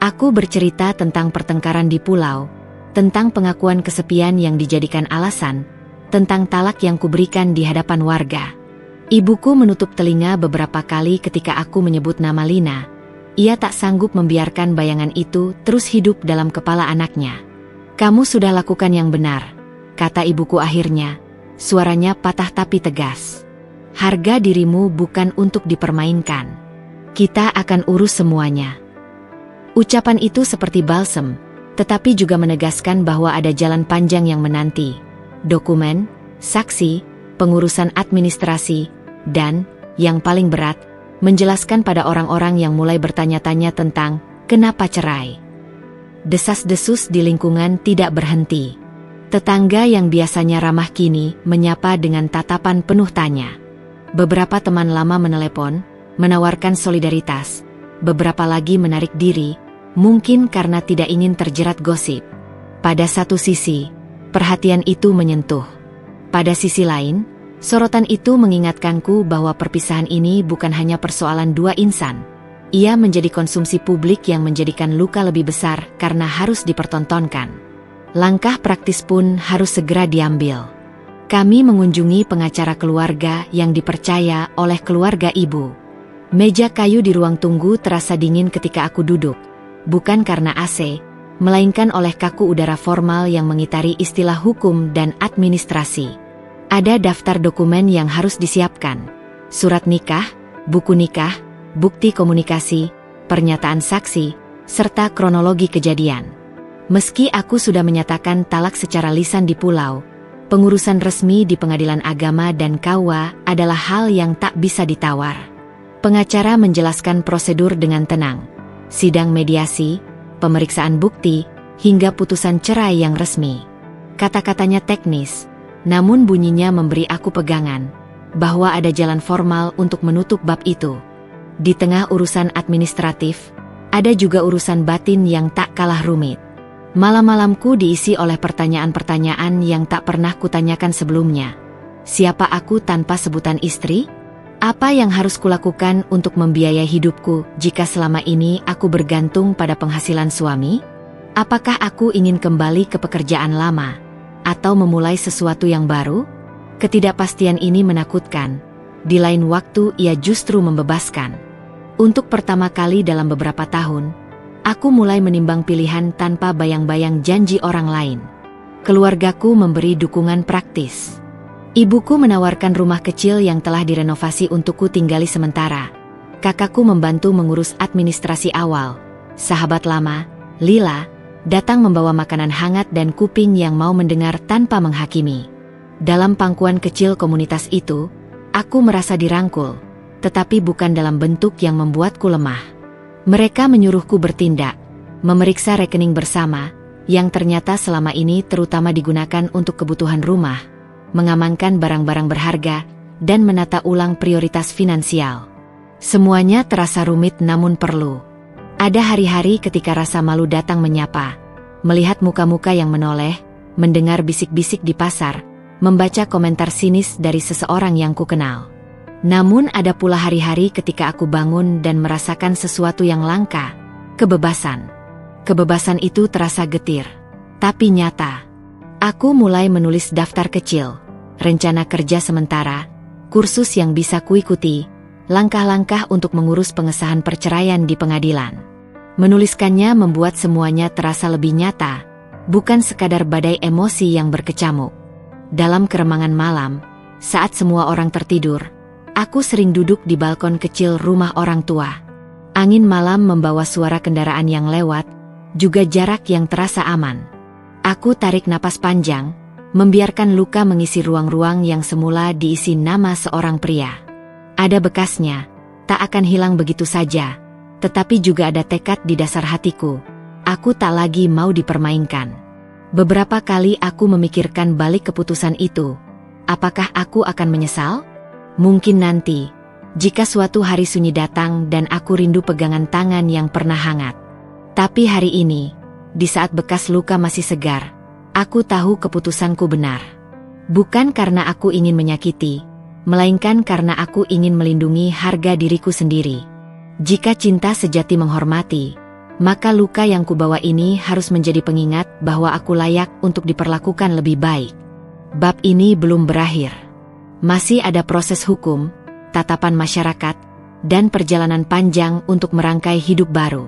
Aku bercerita tentang pertengkaran di pulau, tentang pengakuan kesepian yang dijadikan alasan, tentang talak yang kuberikan di hadapan warga. Ibuku menutup telinga beberapa kali ketika aku menyebut nama Lina. Ia tak sanggup membiarkan bayangan itu terus hidup dalam kepala anaknya. "Kamu sudah lakukan yang benar," kata ibuku akhirnya. Suaranya patah tapi tegas. "Harga dirimu bukan untuk dipermainkan. Kita akan urus semuanya." Ucapan itu seperti balsem, tetapi juga menegaskan bahwa ada jalan panjang yang menanti. Dokumen, saksi, pengurusan administrasi, dan, yang paling berat, menjelaskan pada orang-orang yang mulai bertanya-tanya tentang kenapa cerai. Desas-desus di lingkungan tidak berhenti. Tetangga yang biasanya ramah kini menyapa dengan tatapan penuh tanya. Beberapa teman lama menelepon, menawarkan solidaritas. Beberapa lagi menarik diri, mungkin karena tidak ingin terjerat gosip. Pada satu sisi, perhatian itu menyentuh. Pada sisi lain, sorotan itu mengingatkanku bahwa perpisahan ini bukan hanya persoalan dua insan. Ia menjadi konsumsi publik yang menjadikan luka lebih besar karena harus dipertontonkan. Langkah praktis pun harus segera diambil. Kami mengunjungi pengacara keluarga yang dipercaya oleh keluarga ibu. Meja kayu di ruang tunggu terasa dingin ketika aku duduk. Bukan karena AC, melainkan oleh kaku udara formal yang mengitari istilah hukum dan administrasi. Ada daftar dokumen yang harus disiapkan. Surat nikah, buku nikah, bukti komunikasi, pernyataan saksi, serta kronologi kejadian. Meski aku sudah menyatakan talak secara lisan di pulau, pengurusan resmi di pengadilan agama dan KUA adalah hal yang tak bisa ditawar. Pengacara menjelaskan prosedur dengan tenang. Sidang mediasi, pemeriksaan bukti, hingga putusan cerai yang resmi. Kata-katanya teknis, namun bunyinya memberi aku pegangan, bahwa ada jalan formal untuk menutup bab itu. Di tengah urusan administratif, ada juga urusan batin yang tak kalah rumit. Malam-malamku diisi oleh pertanyaan-pertanyaan yang tak pernah kutanyakan sebelumnya. Siapa aku tanpa sebutan istri? Apa yang harus kulakukan untuk membiayai hidupku jika selama ini aku bergantung pada penghasilan suami? Apakah aku ingin kembali ke pekerjaan lama, atau memulai sesuatu yang baru? Ketidakpastian ini menakutkan. Di lain waktu ia justru membebaskan. Untuk pertama kali dalam beberapa tahun, aku mulai menimbang pilihan tanpa bayang-bayang janji orang lain. Keluargaku memberi dukungan praktis. Ibuku menawarkan rumah kecil yang telah direnovasi untukku tinggali sementara. Kakakku membantu mengurus administrasi awal. Sahabat lama, Lila, datang membawa makanan hangat dan kuping yang mau mendengar tanpa menghakimi. Dalam pangkuan kecil komunitas itu, aku merasa dirangkul, tetapi bukan dalam bentuk yang membuatku lemah. Mereka menyuruhku bertindak, memeriksa rekening bersama, yang ternyata selama ini terutama digunakan untuk kebutuhan rumah, mengamankan barang-barang berharga, dan menata ulang prioritas finansial. Semuanya terasa rumit namun perlu. Ada hari-hari ketika rasa malu datang menyapa, melihat muka-muka yang menoleh, mendengar bisik-bisik di pasar, membaca komentar sinis dari seseorang yang kukenal. Namun ada pula hari-hari ketika aku bangun dan merasakan sesuatu yang langka, kebebasan. Kebebasan itu terasa getir, tapi nyata. Aku mulai menulis daftar kecil, rencana kerja sementara, kursus yang bisa kuikuti, langkah-langkah untuk mengurus pengesahan perceraian di pengadilan. Menuliskannya membuat semuanya terasa lebih nyata, bukan sekadar badai emosi yang berkecamuk. Dalam keremangan malam, saat semua orang tertidur, aku sering duduk di balkon kecil rumah orang tua. Angin malam membawa suara kendaraan yang lewat, juga jarak yang terasa aman. Aku tarik napas panjang, membiarkan luka mengisi ruang-ruang yang semula diisi nama seorang pria. Ada bekasnya, tak akan hilang begitu saja, tetapi juga ada tekad di dasar hatiku. Aku tak lagi mau dipermainkan. Beberapa kali aku memikirkan balik keputusan itu. Apakah aku akan menyesal? Mungkin nanti, jika suatu hari sunyi datang dan aku rindu pegangan tangan yang pernah hangat. Tapi hari ini, di saat bekas luka masih segar, aku tahu keputusanku benar. Bukan karena aku ingin menyakiti, melainkan karena aku ingin melindungi harga diriku sendiri. Jika cinta sejati menghormati, maka luka yang kubawa ini harus menjadi pengingat bahwa aku layak untuk diperlakukan lebih baik. Bab ini belum berakhir. Masih ada proses hukum, tatapan masyarakat, dan perjalanan panjang untuk merangkai hidup baru.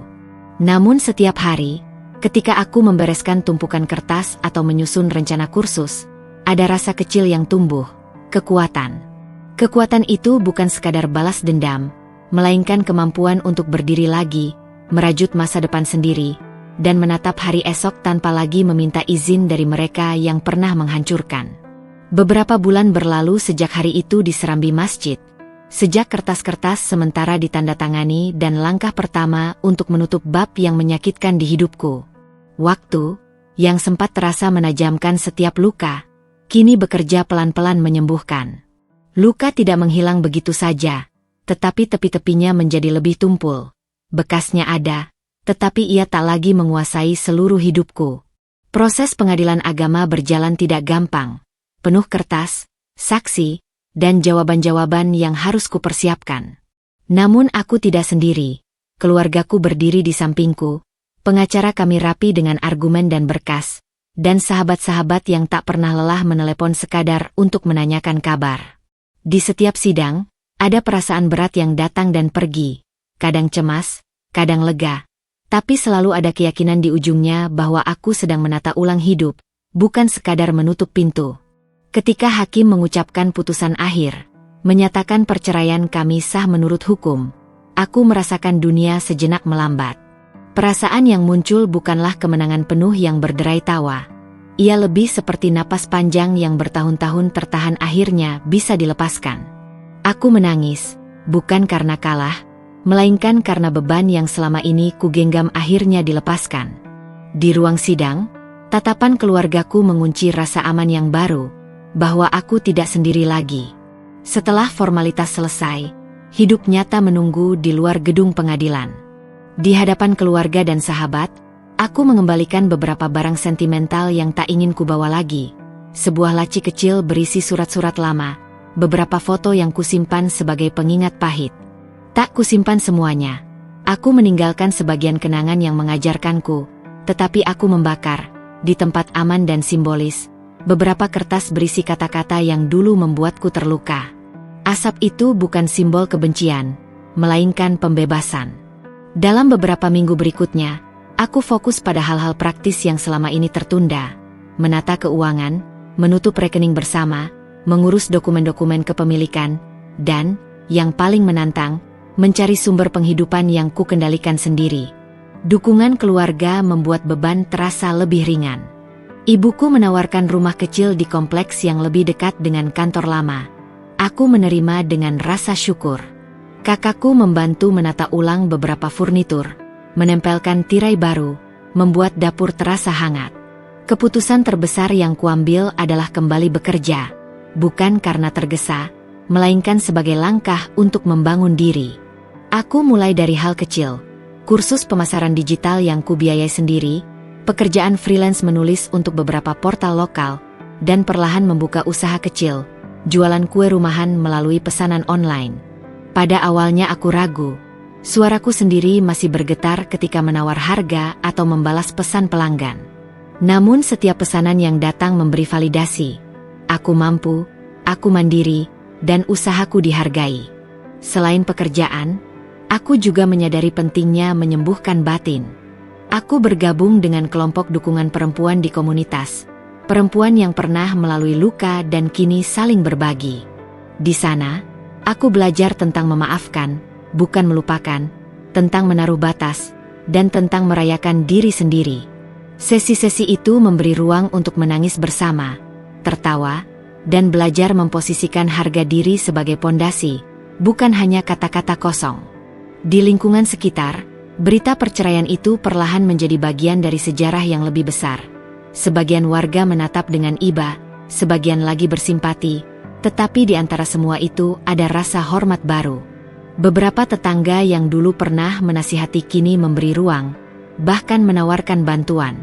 Namun setiap hari, ketika aku membereskan tumpukan kertas atau menyusun rencana kursus, ada rasa kecil yang tumbuh, kekuatan. Kekuatan itu bukan sekadar balas dendam, melainkan kemampuan untuk berdiri lagi, merajut masa depan sendiri, dan menatap hari esok tanpa lagi meminta izin dari mereka yang pernah menghancurkan. Beberapa bulan berlalu sejak hari itu di serambi masjid. Sejak kertas-kertas sementara ditandatangani dan langkah pertama untuk menutup bab yang menyakitkan di hidupku. Waktu, yang sempat terasa menajamkan setiap luka, kini bekerja pelan-pelan menyembuhkan. Luka tidak menghilang begitu saja, tetapi tepi-tepinya menjadi lebih tumpul. Bekasnya ada, tetapi ia tak lagi menguasai seluruh hidupku. Proses pengadilan agama berjalan tidak gampang. Penuh kertas, saksi, dan jawaban-jawaban yang harus kupersiapkan. Namun aku tidak sendiri. Keluargaku berdiri di sampingku, pengacara kami rapi dengan argumen dan berkas, dan sahabat-sahabat yang tak pernah lelah menelepon sekadar untuk menanyakan kabar. Di setiap sidang, ada perasaan berat yang datang dan pergi, kadang cemas, kadang lega, tapi selalu ada keyakinan di ujungnya bahwa aku sedang menata ulang hidup, bukan sekadar menutup pintu. Ketika hakim mengucapkan putusan akhir, menyatakan perceraian kami sah menurut hukum, aku merasakan dunia sejenak melambat. Perasaan yang muncul bukanlah kemenangan penuh yang berderai tawa. Ia lebih seperti napas panjang yang bertahun-tahun tertahan akhirnya bisa dilepaskan. Aku menangis, bukan karena kalah, melainkan karena beban yang selama ini kugenggam akhirnya dilepaskan. Di ruang sidang, tatapan keluargaku mengunci rasa aman yang baru, bahwa aku tidak sendiri lagi. Setelah formalitas selesai, hidup nyata menunggu di luar gedung pengadilan. Di hadapan keluarga dan sahabat, aku mengembalikan beberapa barang sentimental yang tak ingin kubawa lagi. Sebuah laci kecil berisi surat-surat lama, beberapa foto yang kusimpan sebagai pengingat pahit. Tak kusimpan semuanya. Aku meninggalkan sebagian kenangan yang mengajarkanku, tetapi aku membakar, di tempat aman dan simbolis, beberapa kertas berisi kata-kata yang dulu membuatku terluka. Asap itu bukan simbol kebencian, melainkan pembebasan. Dalam beberapa minggu berikutnya, aku fokus pada hal-hal praktis yang selama ini tertunda. Menata keuangan, menutup rekening bersama, mengurus dokumen-dokumen kepemilikan, dan, yang paling menantang, mencari sumber penghidupan yang kukendalikan sendiri. Dukungan keluarga membuat beban terasa lebih ringan. Ibuku menawarkan rumah kecil di kompleks yang lebih dekat dengan kantor lama. Aku menerima dengan rasa syukur. Kakakku membantu menata ulang beberapa furnitur, menempelkan tirai baru, membuat dapur terasa hangat. Keputusan terbesar yang kuambil adalah kembali bekerja, bukan karena tergesa, melainkan sebagai langkah untuk membangun diri. Aku mulai dari hal kecil, kursus pemasaran digital yang kubiayai sendiri, pekerjaan freelance menulis untuk beberapa portal lokal, dan perlahan membuka usaha kecil, jualan kue rumahan melalui pesanan online. Pada awalnya aku ragu. Suaraku sendiri masih bergetar ketika menawar harga atau membalas pesan pelanggan. Namun setiap pesanan yang datang memberi validasi. Aku mampu, aku mandiri, dan usahaku dihargai. Selain pekerjaan, aku juga menyadari pentingnya menyembuhkan batin. Aku bergabung dengan kelompok dukungan perempuan di komunitas, perempuan yang pernah melalui luka dan kini saling berbagi. Di sana, aku belajar tentang memaafkan, bukan melupakan, tentang menaruh batas, dan tentang merayakan diri sendiri. Sesi-sesi itu memberi ruang untuk menangis bersama, tertawa, dan belajar memposisikan harga diri sebagai pondasi, bukan hanya kata-kata kosong. Di lingkungan sekitar, berita perceraian itu perlahan menjadi bagian dari sejarah yang lebih besar. Sebagian warga menatap dengan iba, sebagian lagi bersimpati, tetapi di antara semua itu ada rasa hormat baru. Beberapa tetangga yang dulu pernah menasihati kini memberi ruang, bahkan menawarkan bantuan.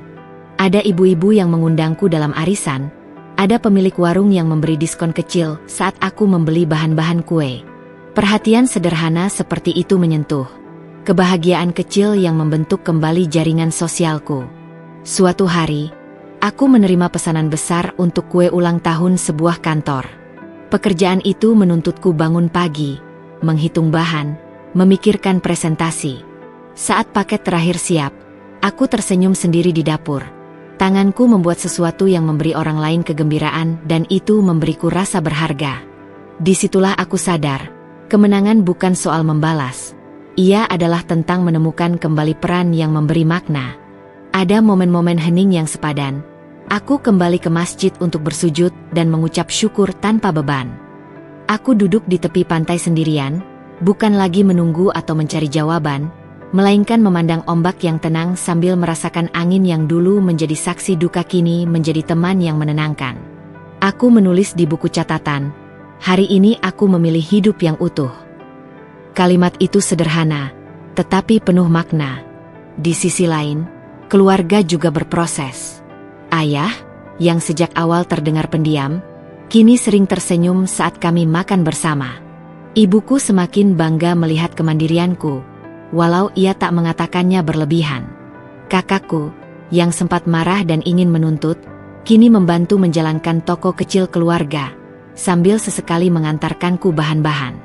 Ada ibu-ibu yang mengundangku dalam arisan, ada pemilik warung yang memberi diskon kecil saat aku membeli bahan-bahan kue. Perhatian sederhana seperti itu menyentuh. Kebahagiaan kecil yang membentuk kembali jaringan sosialku. Suatu hari, aku menerima pesanan besar untuk kue ulang tahun sebuah kantor. Pekerjaan itu menuntutku bangun pagi, menghitung bahan, memikirkan presentasi. Saat paket terakhir siap, aku tersenyum sendiri di dapur. Tanganku membuat sesuatu yang memberi orang lain kegembiraan dan itu memberiku rasa berharga. Disitulah aku sadar, kemenangan bukan soal membalas. Ia adalah tentang menemukan kembali peran yang memberi makna. Ada momen-momen hening yang sepadan, Aku kembali ke masjid untuk bersujud dan mengucap syukur tanpa beban. Aku duduk di tepi pantai sendirian, bukan lagi menunggu atau mencari jawaban, melainkan memandang ombak yang tenang sambil merasakan angin yang dulu menjadi saksi duka kini menjadi teman yang menenangkan. Aku menulis di buku catatan, hari ini aku memilih hidup yang utuh. Kalimat itu sederhana, tetapi penuh makna. Di sisi lain, keluarga juga berproses. Ayah, yang sejak awal terdengar pendiam, kini sering tersenyum saat kami makan bersama. Ibuku semakin bangga melihat kemandirianku, walau ia tak mengatakannya berlebihan. Kakakku, yang sempat marah dan ingin menuntut, kini membantu menjalankan toko kecil keluarga, sambil sesekali mengantarkanku bahan-bahan.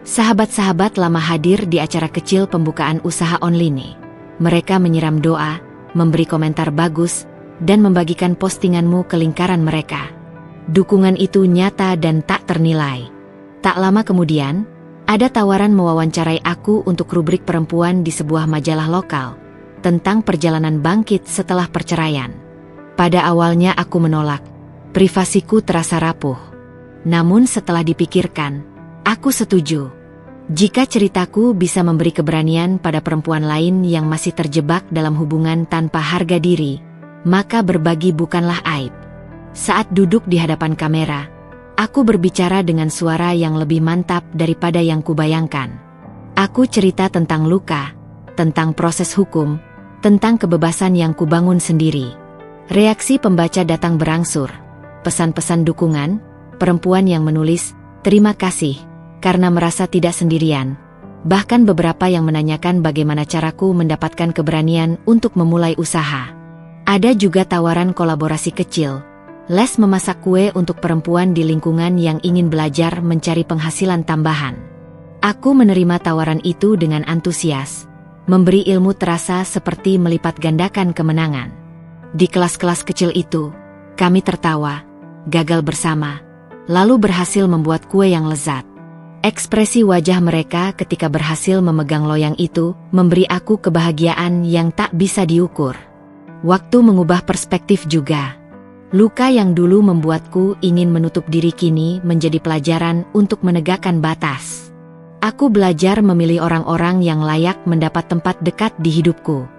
Sahabat-sahabat lama hadir di acara kecil pembukaan usaha online. Mereka menyiram doa, memberi komentar bagus, dan membagikan postinganmu ke lingkaran mereka. Dukungan itu nyata dan tak ternilai. Tak lama kemudian, ada tawaran mewawancarai aku untuk rubrik perempuan di sebuah majalah lokal, tentang perjalanan bangkit setelah perceraian. Pada awalnya aku menolak, privasiku terasa rapuh. Namun setelah dipikirkan, aku setuju. Jika ceritaku bisa memberi keberanian pada perempuan lain yang masih terjebak dalam hubungan tanpa harga diri, maka berbagi bukanlah aib. Saat duduk di hadapan kamera, aku berbicara dengan suara yang lebih mantap daripada yang kubayangkan. Aku cerita tentang luka, tentang proses hukum, tentang kebebasan yang kubangun sendiri. Reaksi pembaca datang berangsur. Pesan-pesan dukungan, perempuan yang menulis, "Terima kasih," karena merasa tidak sendirian. Bahkan beberapa yang menanyakan bagaimana caraku mendapatkan keberanian untuk memulai usaha. Ada juga tawaran kolaborasi kecil, les memasak kue untuk perempuan di lingkungan yang ingin belajar mencari penghasilan tambahan. Aku menerima tawaran itu dengan antusias. Memberi ilmu terasa seperti melipat gandakan kemenangan. Di kelas-kelas kecil itu, kami tertawa, gagal bersama, lalu berhasil membuat kue yang lezat. Ekspresi wajah mereka ketika berhasil memegang loyang itu memberi aku kebahagiaan yang tak bisa diukur. Waktu mengubah perspektif juga. Luka yang dulu membuatku ingin menutup diri kini menjadi pelajaran untuk menegakkan batas. Aku belajar memilih orang-orang yang layak mendapat tempat dekat di hidupku.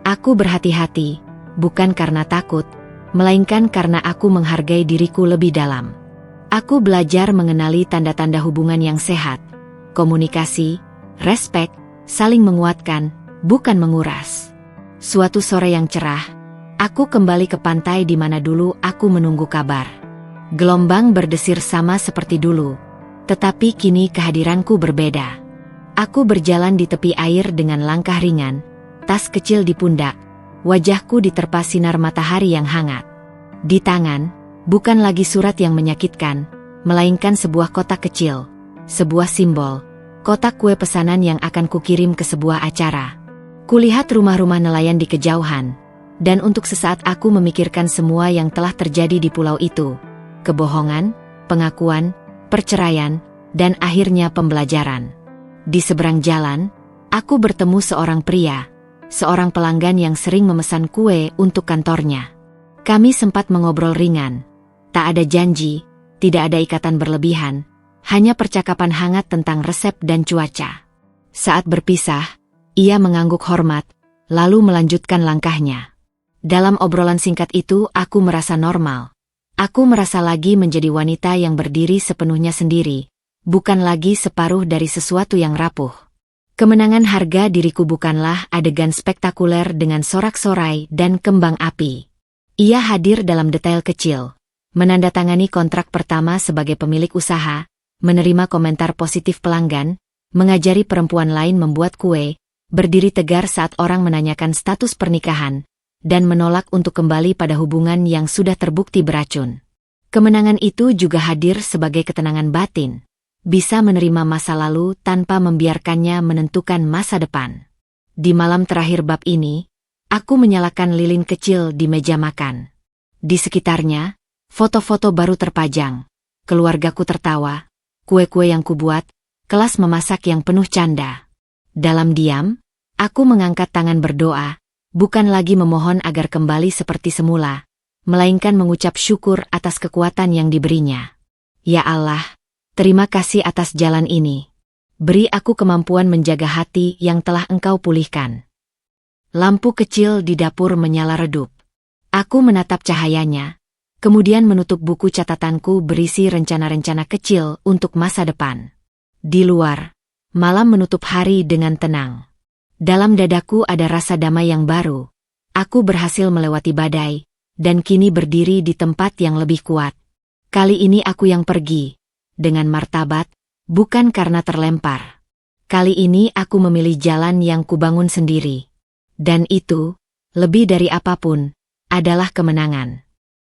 Aku berhati-hati, bukan karena takut, melainkan karena aku menghargai diriku lebih dalam. Aku belajar mengenali tanda-tanda hubungan yang sehat, komunikasi, respek, saling menguatkan, bukan menguras. Suatu sore yang cerah, aku kembali ke pantai di mana dulu aku menunggu kabar. Gelombang berdesir sama seperti dulu, tetapi kini kehadiranku berbeda. Aku berjalan di tepi air dengan langkah ringan, tas kecil di pundak, wajahku diterpa sinar matahari yang hangat. Di tangan, bukan lagi surat yang menyakitkan, melainkan sebuah kotak kecil, sebuah simbol, kotak kue pesanan yang akan kukirim ke sebuah acara. Kulihat rumah-rumah nelayan di kejauhan, dan untuk sesaat aku memikirkan semua yang telah terjadi di pulau itu. Kebohongan, pengakuan, perceraian, dan akhirnya pembelajaran. Di seberang jalan, aku bertemu seorang pria, seorang pelanggan yang sering memesan kue untuk kantornya. Kami sempat mengobrol ringan. Tak ada janji, tidak ada ikatan berlebihan, hanya percakapan hangat tentang resep dan cuaca. Saat berpisah, ia mengangguk hormat, lalu melanjutkan langkahnya. Dalam obrolan singkat itu aku merasa normal. Aku merasa lagi menjadi wanita yang berdiri sepenuhnya sendiri, bukan lagi separuh dari sesuatu yang rapuh. Kemenangan harga diriku bukanlah adegan spektakuler dengan sorak-sorai dan kembang api. Ia hadir dalam detail kecil, menandatangani kontrak pertama sebagai pemilik usaha, menerima komentar positif pelanggan, mengajari perempuan lain membuat kue, berdiri tegar saat orang menanyakan status pernikahan, dan menolak untuk kembali pada hubungan yang sudah terbukti beracun. Kemenangan itu juga hadir sebagai ketenangan batin, bisa menerima masa lalu tanpa membiarkannya menentukan masa depan. Di malam terakhir bab ini, aku menyalakan lilin kecil di meja makan. Di sekitarnya, foto-foto baru terpajang, keluargaku tertawa, kue-kue yang kubuat, kelas memasak yang penuh canda. Dalam diam, aku mengangkat tangan berdoa, bukan lagi memohon agar kembali seperti semula, melainkan mengucap syukur atas kekuatan yang diberinya. Ya Allah, terima kasih atas jalan ini. Beri aku kemampuan menjaga hati yang telah Engkau pulihkan. Lampu kecil di dapur menyala redup. Aku menatap cahayanya, kemudian menutup buku catatanku berisi rencana-rencana kecil untuk masa depan. Di luar, malam menutup hari dengan tenang. Dalam dadaku ada rasa damai yang baru. Aku berhasil melewati badai, dan kini berdiri di tempat yang lebih kuat. Kali ini aku yang pergi, dengan martabat, bukan karena terlempar. Kali ini aku memilih jalan yang kubangun sendiri. Dan itu, lebih dari apapun, adalah kemenangan.